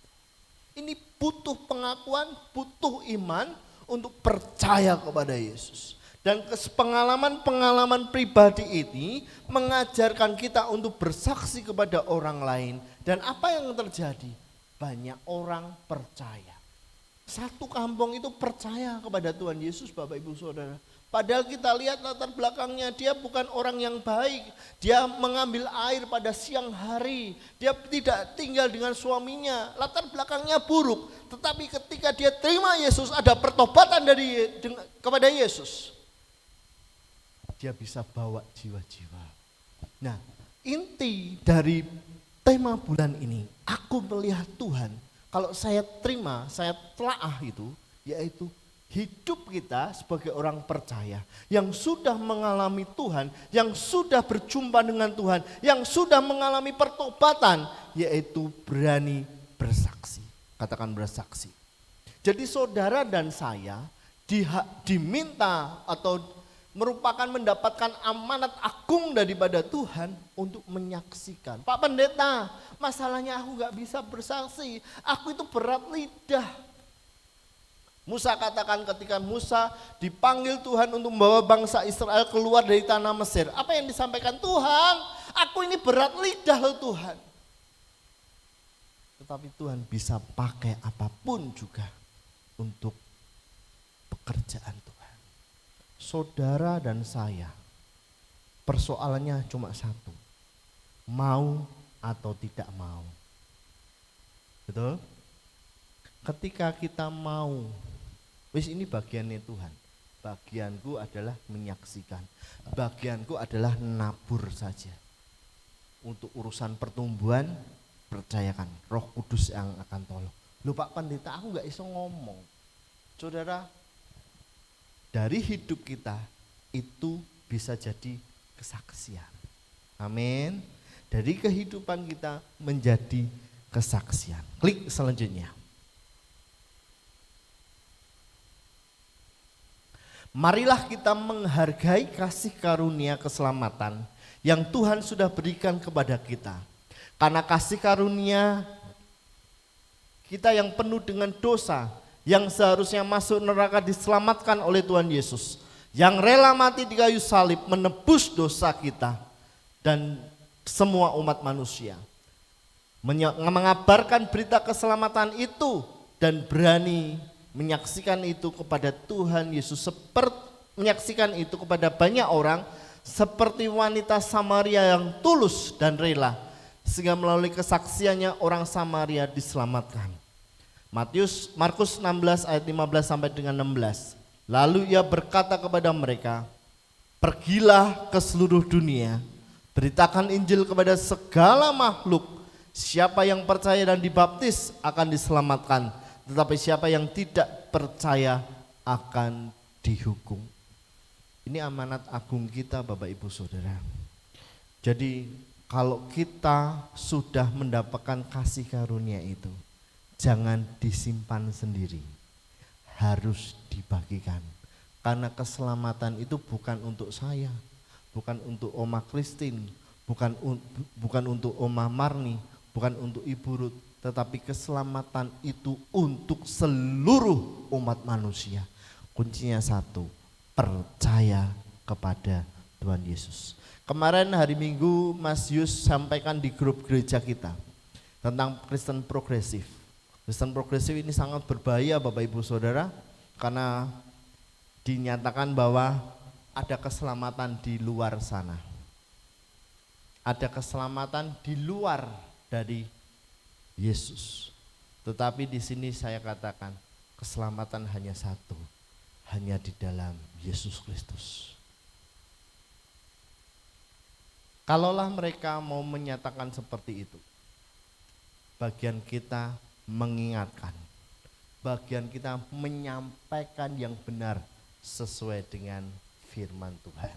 Ini butuh pengakuan, butuh iman untuk percaya kepada Yesus. Dan pengalaman-pengalaman pribadi ini mengajarkan kita untuk bersaksi kepada orang lain. Dan apa yang terjadi? Banyak orang percaya. Satu kampung itu percaya kepada Tuhan Yesus, Bapak Ibu Saudara. Padahal kita lihat latar belakangnya, dia bukan orang yang baik. Dia mengambil air pada siang hari. Dia tidak tinggal dengan suaminya. Latar belakangnya buruk. Tetapi ketika dia terima Yesus, ada pertobatan kepada Yesus. Dia bisa bawa jiwa-jiwa. Nah, inti dari tema bulan ini, aku melihat Tuhan. Kalau saya terima, saya telaah itu, yaitu hidup kita sebagai orang percaya yang sudah mengalami Tuhan, yang sudah berjumpa dengan Tuhan, yang sudah mengalami pertobatan, yaitu berani bersaksi. Katakan bersaksi. Jadi saudara dan saya diminta atau merupakan mendapatkan amanat agung daripada Tuhan untuk menyaksikan. Pak Pendeta, masalahnya aku gak bisa bersaksi, aku itu berat lidah. Musa katakan ketika Musa dipanggil Tuhan untuk membawa bangsa Israel keluar dari tanah Mesir. Apa yang disampaikan Tuhan? Aku ini berat lidah loh Tuhan. Tetapi Tuhan bisa pakai apapun juga untuk pekerjaan Tuhan. Saudara dan saya, persoalannya cuma satu. Mau atau tidak mau. Betul? ketika kita mau, wis ini bagiannya Tuhan. Bagianku adalah menyaksikan. Bagianku adalah nabur saja. Untuk urusan pertumbuhan, percayakan Roh Kudus yang akan tolong. Loh Pak Pendeta, aku gak iso ngomong. Saudara, dari hidup kita itu bisa jadi kesaksian. Amin. Dari kehidupan kita menjadi kesaksian. Klik selanjutnya. Marilah kita menghargai kasih karunia keselamatan yang Tuhan sudah berikan kepada kita. Karena kasih karunia kita yang penuh dengan dosa, yang seharusnya masuk neraka diselamatkan oleh Tuhan Yesus, yang rela mati di kayu salib menebus dosa kita dan semua umat manusia. Mengabarkan berita keselamatan itu dan berani menyaksikan itu kepada Tuhan Yesus, seperti menyaksikan itu kepada banyak orang, seperti wanita Samaria yang tulus dan rela, sehingga melalui kesaksiannya orang Samaria diselamatkan. Markus 16 ayat 15 sampai dengan 16. Lalu ia berkata kepada mereka, pergilah ke seluruh dunia, beritakan Injil kepada segala makhluk. Siapa yang percaya dan dibaptis akan diselamatkan, tetapi siapa yang tidak percaya akan dihukum. Ini amanat agung kita Bapak Ibu Saudara. Jadi kalau kita sudah mendapatkan kasih karunia itu, jangan disimpan sendiri, harus dibagikan. Karena keselamatan itu bukan untuk saya, bukan untuk Oma Christine, bukan untuk Oma Marni, bukan untuk Ibu Ruth, tetapi keselamatan itu untuk seluruh umat manusia. Kuncinya satu, percaya kepada Tuhan Yesus. Kemarin hari Minggu Mas Yus sampaikan di grup gereja kita tentang Kristen progresif. Kristen progresif ini sangat berbahaya Bapak Ibu Saudara, karena dinyatakan bahwa ada keselamatan di luar sana. Ada keselamatan di luar dari Yesus. Tetapi di sini saya katakan keselamatan hanya satu, hanya di dalam Yesus Kristus. Kalaulah mereka mau menyatakan seperti itu, bagian kita mengingatkan, bagian kita menyampaikan yang benar sesuai dengan firman Tuhan.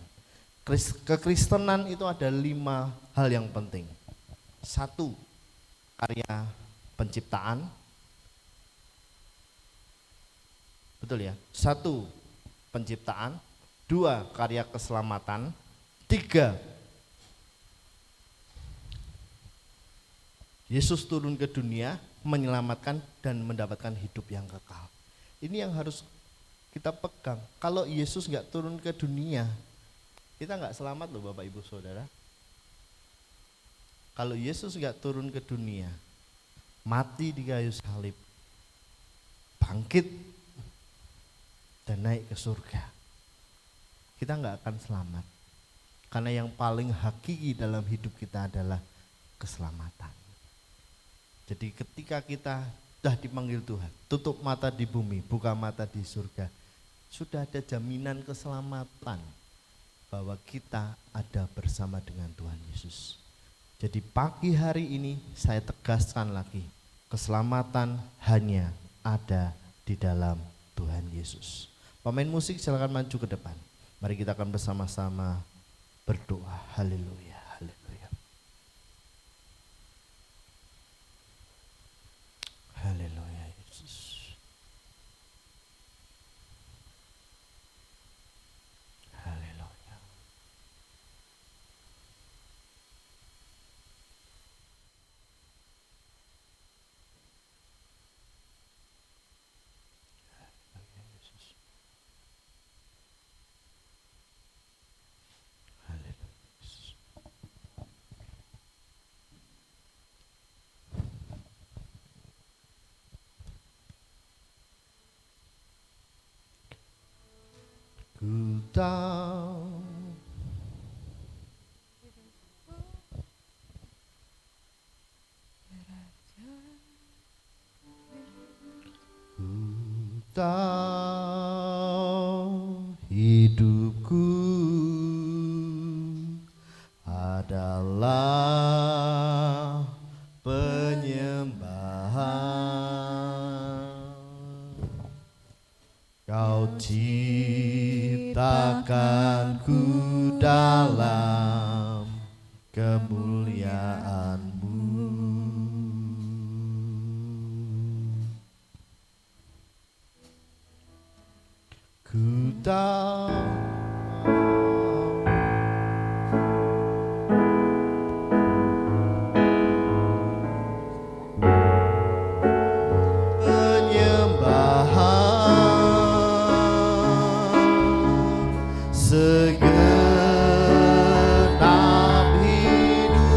Kekristenan itu ada 5 hal yang penting. 1, karya penciptaan. Betul ya? 1, penciptaan. 2, karya keselamatan. 3, Yesus turun ke dunia menyelamatkan dan mendapatkan hidup yang kekal. Ini yang harus kita pegang. Kalau Yesus gak turun ke dunia, kita gak selamat loh Bapak Ibu Saudara. Kalau Yesus gak turun ke dunia, mati di kayu salib, bangkit dan naik ke surga, kita gak akan selamat. Karena yang paling hakiki dalam hidup kita adalah keselamatan. Jadi ketika kita sudah dipanggil Tuhan, tutup mata di bumi, buka mata di surga, sudah ada jaminan keselamatan bahwa kita ada bersama dengan Tuhan Yesus. Jadi pagi hari ini saya tegaskan lagi, keselamatan hanya ada di dalam Tuhan Yesus. Pemain musik silakan maju ke depan. Mari kita akan bersama-sama berdoa. Haleluya, haleluya. Haleluya Yesus. Haleluya. Ku tahu hidupku adalah penyembahan. Kau ciptakanku dalam kemuliaan-Mu. Ku tahu penyembahan segenap hidupku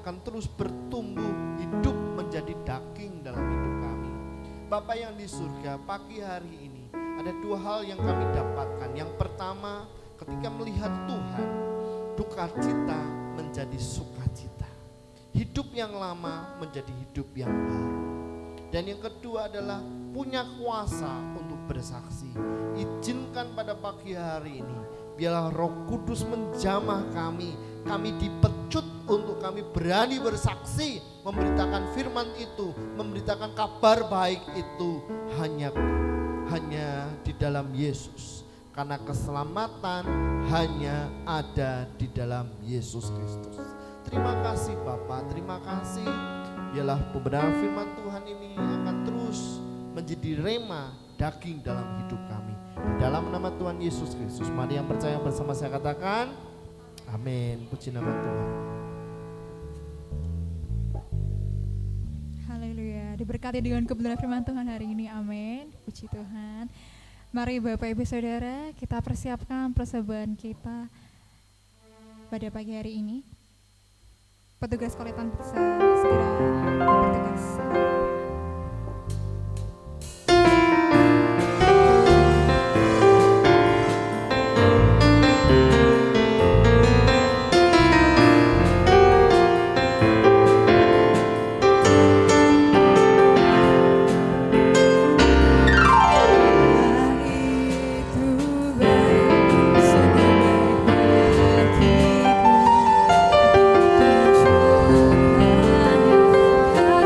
akan terus bertumbuh hidup menjadi daging dalam hidup kami. Bapa yang di surga, pagi hari ini ada dua hal yang kami dapatkan. Yang pertama, ketika melihat Tuhan, duka cita menjadi sukacita. Hidup yang lama menjadi hidup yang baru. Dan yang kedua adalah punya kuasa untuk bersaksi. Izinkan pada pagi hari ini, biarlah Roh Kudus menjamah kami. Kami dipecut untuk kami berani bersaksi, memberitakan firman itu, memberitakan kabar baik itu hanya di dalam Yesus. Karena keselamatan hanya ada di dalam Yesus Kristus. Terima kasih Bapak, terima kasih. Biarlah pembenaran firman Tuhan ini akan terus menjadi rema daging dalam hidup kami. Dalam nama Tuhan Yesus Kristus, mari yang percaya bersama saya katakan, amin. Puji nama Tuhan. Haleluya, diberkati dengan kebenaran firman Tuhan hari ini, amin. Puji Tuhan. Mari Bapak Ibu Saudara, kita persiapkan persembahan kita pada pagi hari ini. Petugas koletan bisa segera bertugas. Hati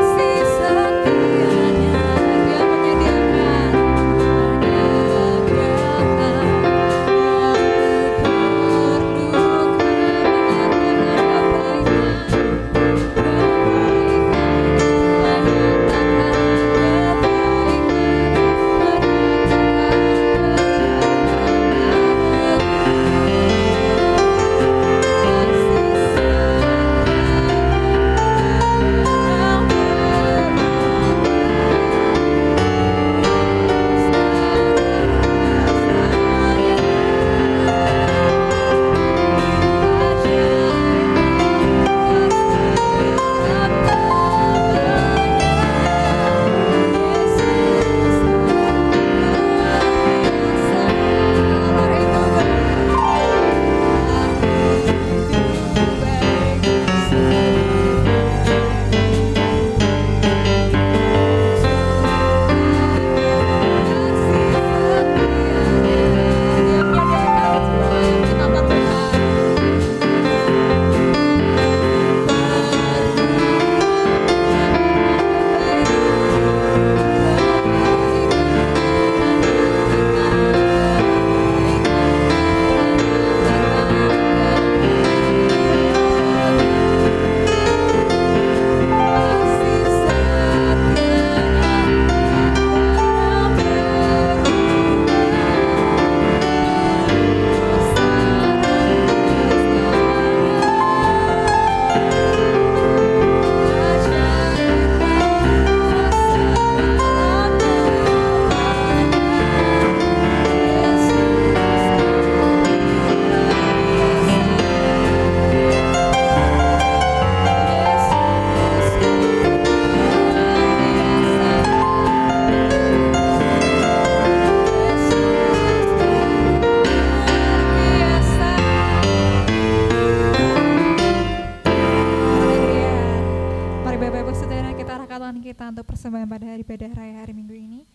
kita untuk persembahan pada hari ibadah raya hari Minggu ini.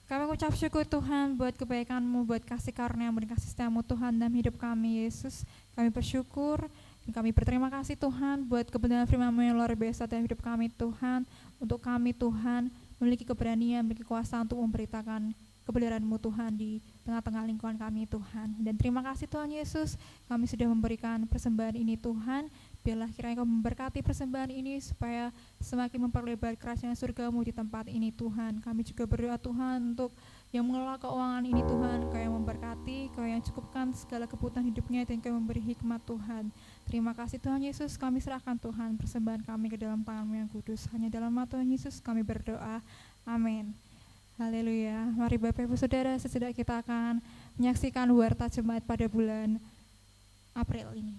Kami ucap syukur Tuhan buat kebaikan-Mu, buat kasih karunia-Mu dan kasih setia-Mu Tuhan dalam hidup kami Yesus. Kami bersyukur dan kami berterima kasih Tuhan buat kebenaran firman-Mu yang luar biasa dalam hidup kami Tuhan. Untuk kami Tuhan memiliki keberanian, memiliki kuasa untuk memberitakan kebenaran-Mu Tuhan di tengah-tengah lingkungan kami Tuhan. Dan terima kasih Tuhan Yesus, kami sudah memberikan persembahan ini Tuhan. Biarlah kiranya Kau memberkati persembahan ini supaya semakin memperlebar kerajaan surga-Mu di tempat ini Tuhan. Kami juga berdoa Tuhan untuk yang mengelola keuangan ini Tuhan, Kau yang memberkati, Kau yang cukupkan segala kebutuhan hidupnya dan Kau memberi hikmat Tuhan. Terima kasih Tuhan Yesus, kami serahkan Tuhan persembahan kami ke dalam tangan-Mu yang kudus. Hanya dalam nama Tuhan Yesus kami berdoa. Amin. Haleluya. Mari Bapak Ibu Saudara, sesudah kita akan menyaksikan warta jemaat pada bulan April ini.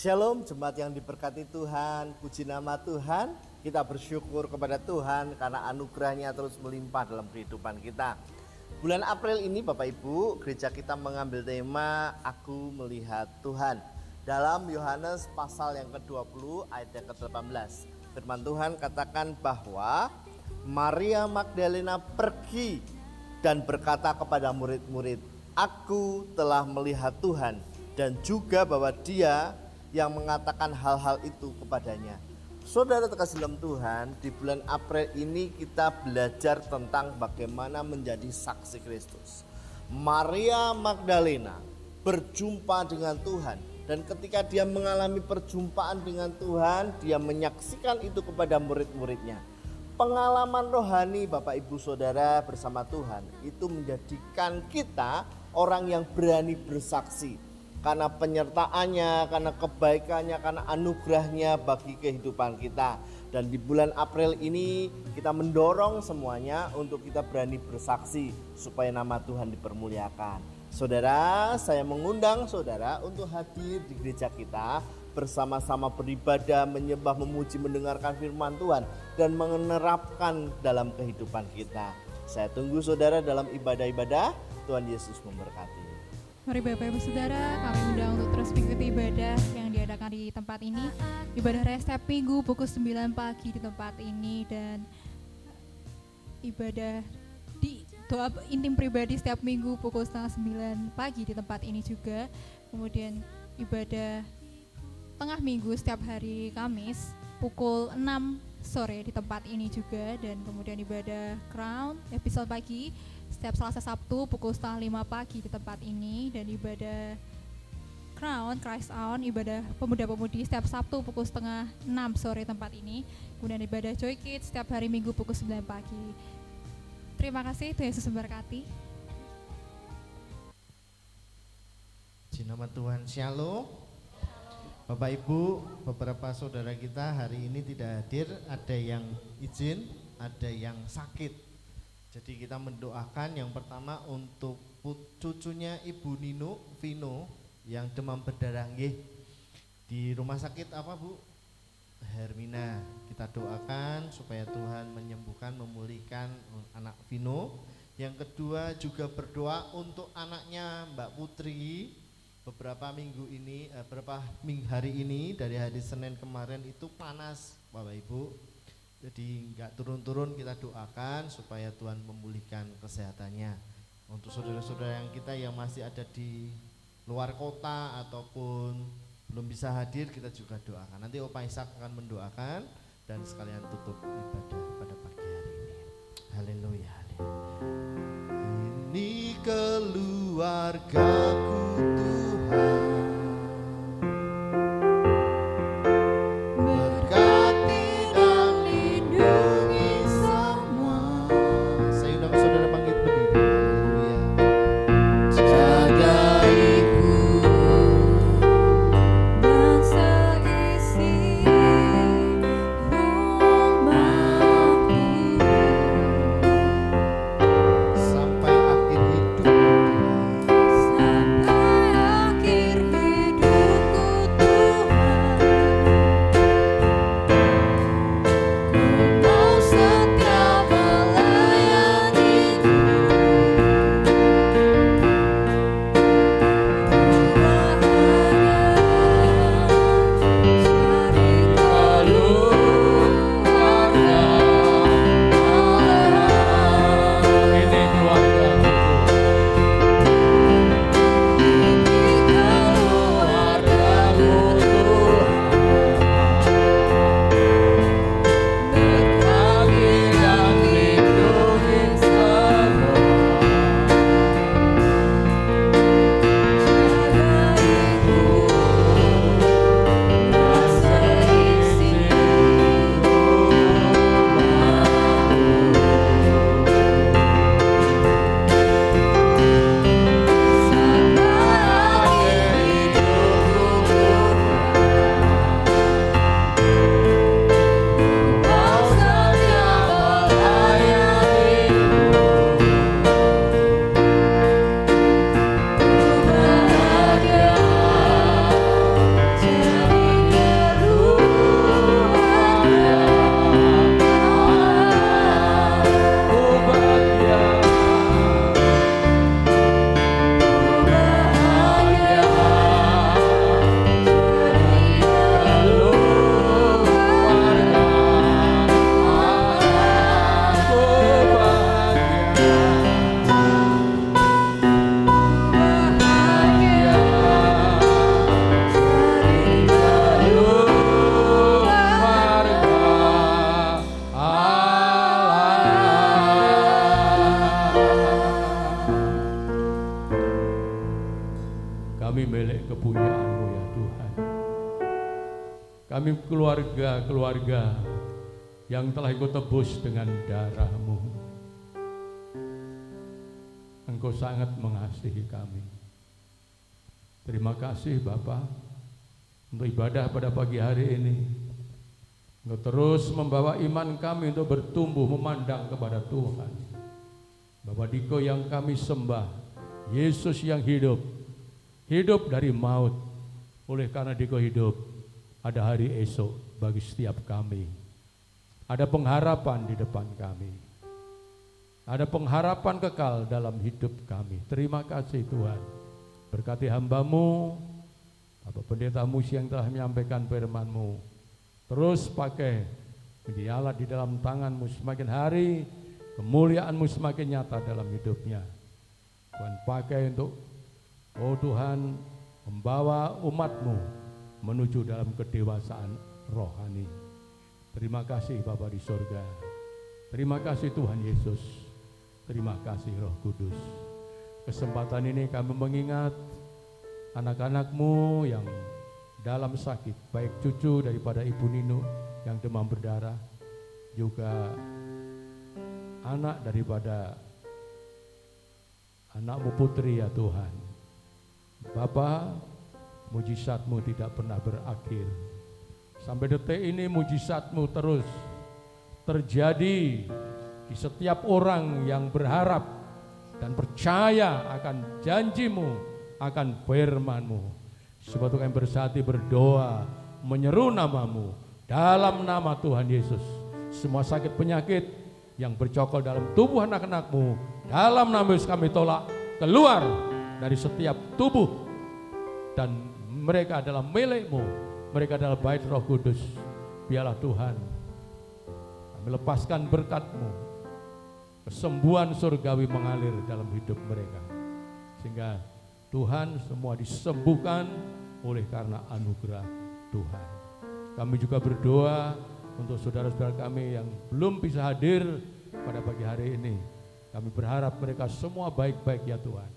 Shalom jemaat yang diberkati Tuhan, puji nama Tuhan. Kita bersyukur kepada Tuhan karena anugerahnya terus melimpah dalam kehidupan kita. Bulan April ini Bapak Ibu, gereja kita mengambil tema Aku Melihat Tuhan. Dalam Yohanes pasal yang ke-20 ayat yang ke-18. Firman Tuhan katakan bahwa Maria Magdalena pergi dan berkata kepada murid-murid, Aku telah melihat Tuhan, dan juga bahwa Dia yang mengatakan hal-hal itu kepadanya. Saudara terkasih dalam Tuhan, di bulan April ini kita belajar tentang bagaimana menjadi saksi Kristus. Maria Magdalena berjumpa dengan Tuhan, dan ketika dia mengalami perjumpaan dengan Tuhan, dia menyaksikan itu kepada murid-muridnya. Pengalaman rohani Bapak Ibu Saudara bersama Tuhan itu menjadikan kita orang yang berani bersaksi. Karena penyertaannya, karena kebaikannya, karena anugerahnya bagi kehidupan kita. Dan di bulan April ini kita mendorong semuanya untuk kita berani bersaksi supaya nama Tuhan dipermuliakan. Saudara, saya mengundang saudara untuk hadir di gereja kita, bersama-sama beribadah, menyembah, memuji, mendengarkan firman Tuhan dan menerapkan dalam kehidupan kita. Saya tunggu saudara dalam ibadah-ibadah. Tuhan Yesus memberkati. Mari Bapak Ibu Saudara, kami undang untuk terus mengikuti ibadah yang diadakan di tempat ini. Ibadah raya setiap minggu pukul 9 pagi di tempat ini, dan ibadah di doa intim pribadi setiap minggu pukul setengah 9 pagi di tempat ini juga. Kemudian ibadah tengah minggu setiap hari Kamis pukul 6 sore di tempat ini juga. Dan kemudian ibadah Crown episode pagi setiap Selasa Sabtu pukul setengah 5 pagi di tempat ini. Dan ibadah Crown Christ On, ibadah pemuda-pemudi setiap Sabtu pukul setengah 6 sore tempat ini. Kemudian ibadah Joy Kids setiap hari Minggu pukul 9 pagi. Terima kasih, Tuhan Yesus memberkati. Puji nama Tuhan, Shalom. Bapak Ibu, beberapa saudara kita hari ini tidak hadir, ada yang izin, ada yang sakit. Jadi kita mendoakan yang pertama untuk cucunya Ibu Vino yang demam berdarah nggih. Di rumah sakit apa Bu? Hermina. Kita doakan supaya Tuhan menyembuhkan, memulihkan anak Vino. Yang kedua juga berdoa untuk anaknya Mbak Putri. Beberapa hari ini dari hari Senin kemarin itu panas Bapak Ibu. Jadi enggak turun-turun, kita doakan supaya Tuhan memulihkan kesehatannya. Untuk saudara-saudara yang kita yang masih ada di luar kota ataupun belum bisa hadir, kita juga doakan. Nanti Opa Ishak akan mendoakan dan sekalian tutup ibadah pada pagi hari ini. Haleluya. Ini keluargaku Tuhan. kami keluarga-keluarga yang telah Engkau tebus dengan darah-Mu. Engkau sangat mengasihi kami. Terima kasih Bapa untuk ibadah pada pagi hari ini. Engkau terus membawa iman kami untuk bertumbuh memandang kepada Tuhan. Bapa Diko yang kami sembah, Yesus yang hidup dari maut. Oleh karena Diko hidup, ada hari esok bagi setiap kami. Ada pengharapan di depan kami. Ada pengharapan kekal dalam hidup kami. Terima kasih Tuhan. Berkati hamba-Mu, Bapak Pendeta Musi yang telah menyampaikan firman-Mu. Terus pakai menjadi alat di dalam tangan-Mu. Semakin hari kemuliaan-Mu semakin nyata dalam hidupnya. Tuhan pakai untuk, oh Tuhan, membawa umat-Mu menuju dalam kedewasaan rohani. Terima kasih Bapa di surga. Terima kasih Tuhan Yesus. Terima kasih Roh Kudus. Kesempatan ini kami mengingat anak-anak-Mu yang dalam sakit, baik cucu daripada Ibu Nino yang demam berdarah, juga anak daripada anak-Mu Putri ya Tuhan. Bapa, mujizat-Mu tidak pernah berakhir. Sampai detik ini mujizat-Mu terus terjadi di setiap orang yang berharap dan percaya akan janji-Mu, akan firman-Mu. Sebab kami bersatu berdoa, menyeru nama-Mu dalam nama Tuhan Yesus. Semua sakit penyakit yang bercokol dalam tubuh anak-anak-Mu, dalam nama Yesus kami tolak keluar dari setiap tubuh. Dan mereka adalah milik-Mu. Mereka adalah bait Roh Kudus. Biarlah Tuhan kami lepaskan berkat-Mu, kesembuhan surgawi mengalir dalam hidup mereka, sehingga Tuhan semua disembuhkan oleh karena anugerah Tuhan. Kami juga berdoa untuk saudara-saudara kami yang belum bisa hadir pada pagi hari ini. Kami berharap mereka semua baik-baik ya Tuhan.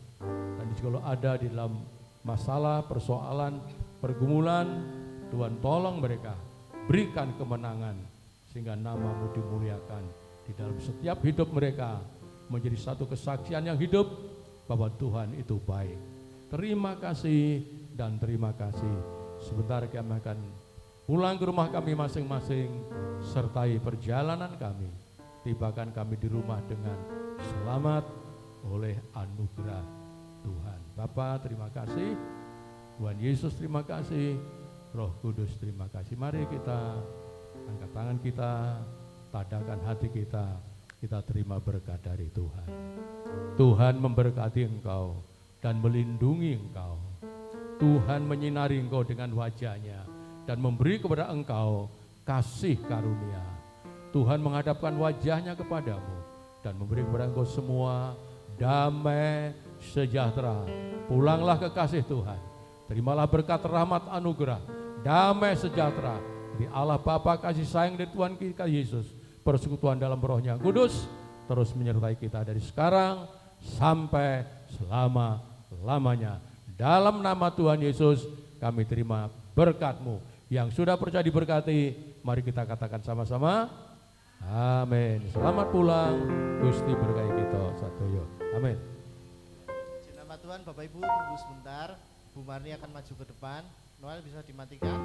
Dan jika ada di dalam masalah, persoalan, pergumulan, Tuhan tolong mereka, berikan kemenangan sehingga nama-Mu dimuliakan di dalam setiap hidup mereka, menjadi satu kesaksian yang hidup bahwa Tuhan itu baik. Terima kasih dan terima kasih. Sebentar kami akan pulang ke rumah kami masing-masing, sertai perjalanan kami. Tibakan kami di rumah dengan selamat oleh anugerah Tuhan. Bapa terima kasih, Tuhan Yesus terima kasih, Roh Kudus terima kasih. Mari kita angkat tangan kita, tadakan hati kita, kita terima berkat dari Tuhan. Tuhan memberkati engkau dan melindungi engkau. Tuhan menyinari engkau dengan wajah-Nya dan memberi kepada engkau kasih karunia. Tuhan menghadapkan wajah-Nya kepadamu dan memberi kepada engkau semua damai sejahtera. Pulanglah ke kasih Tuhan. Terimalah berkat rahmat anugerah, damai sejahtera dari Allah Bapa, kasih sayang dari Tuhan kita Yesus, persekutuan dalam Roh-Nya Kudus terus menyertai kita dari sekarang sampai selama-lamanya. Dalam nama Tuhan Yesus kami terima berkat-Mu. Yang sudah percaya diberkati, mari kita katakan sama-sama, amin. Selamat pulang, Gusti berkahi kita sadaya. Amin. Di nama Tuhan, Bapak Ibu tunggu sebentar. Bu Marni akan maju ke depan. Noel bisa dimatikan.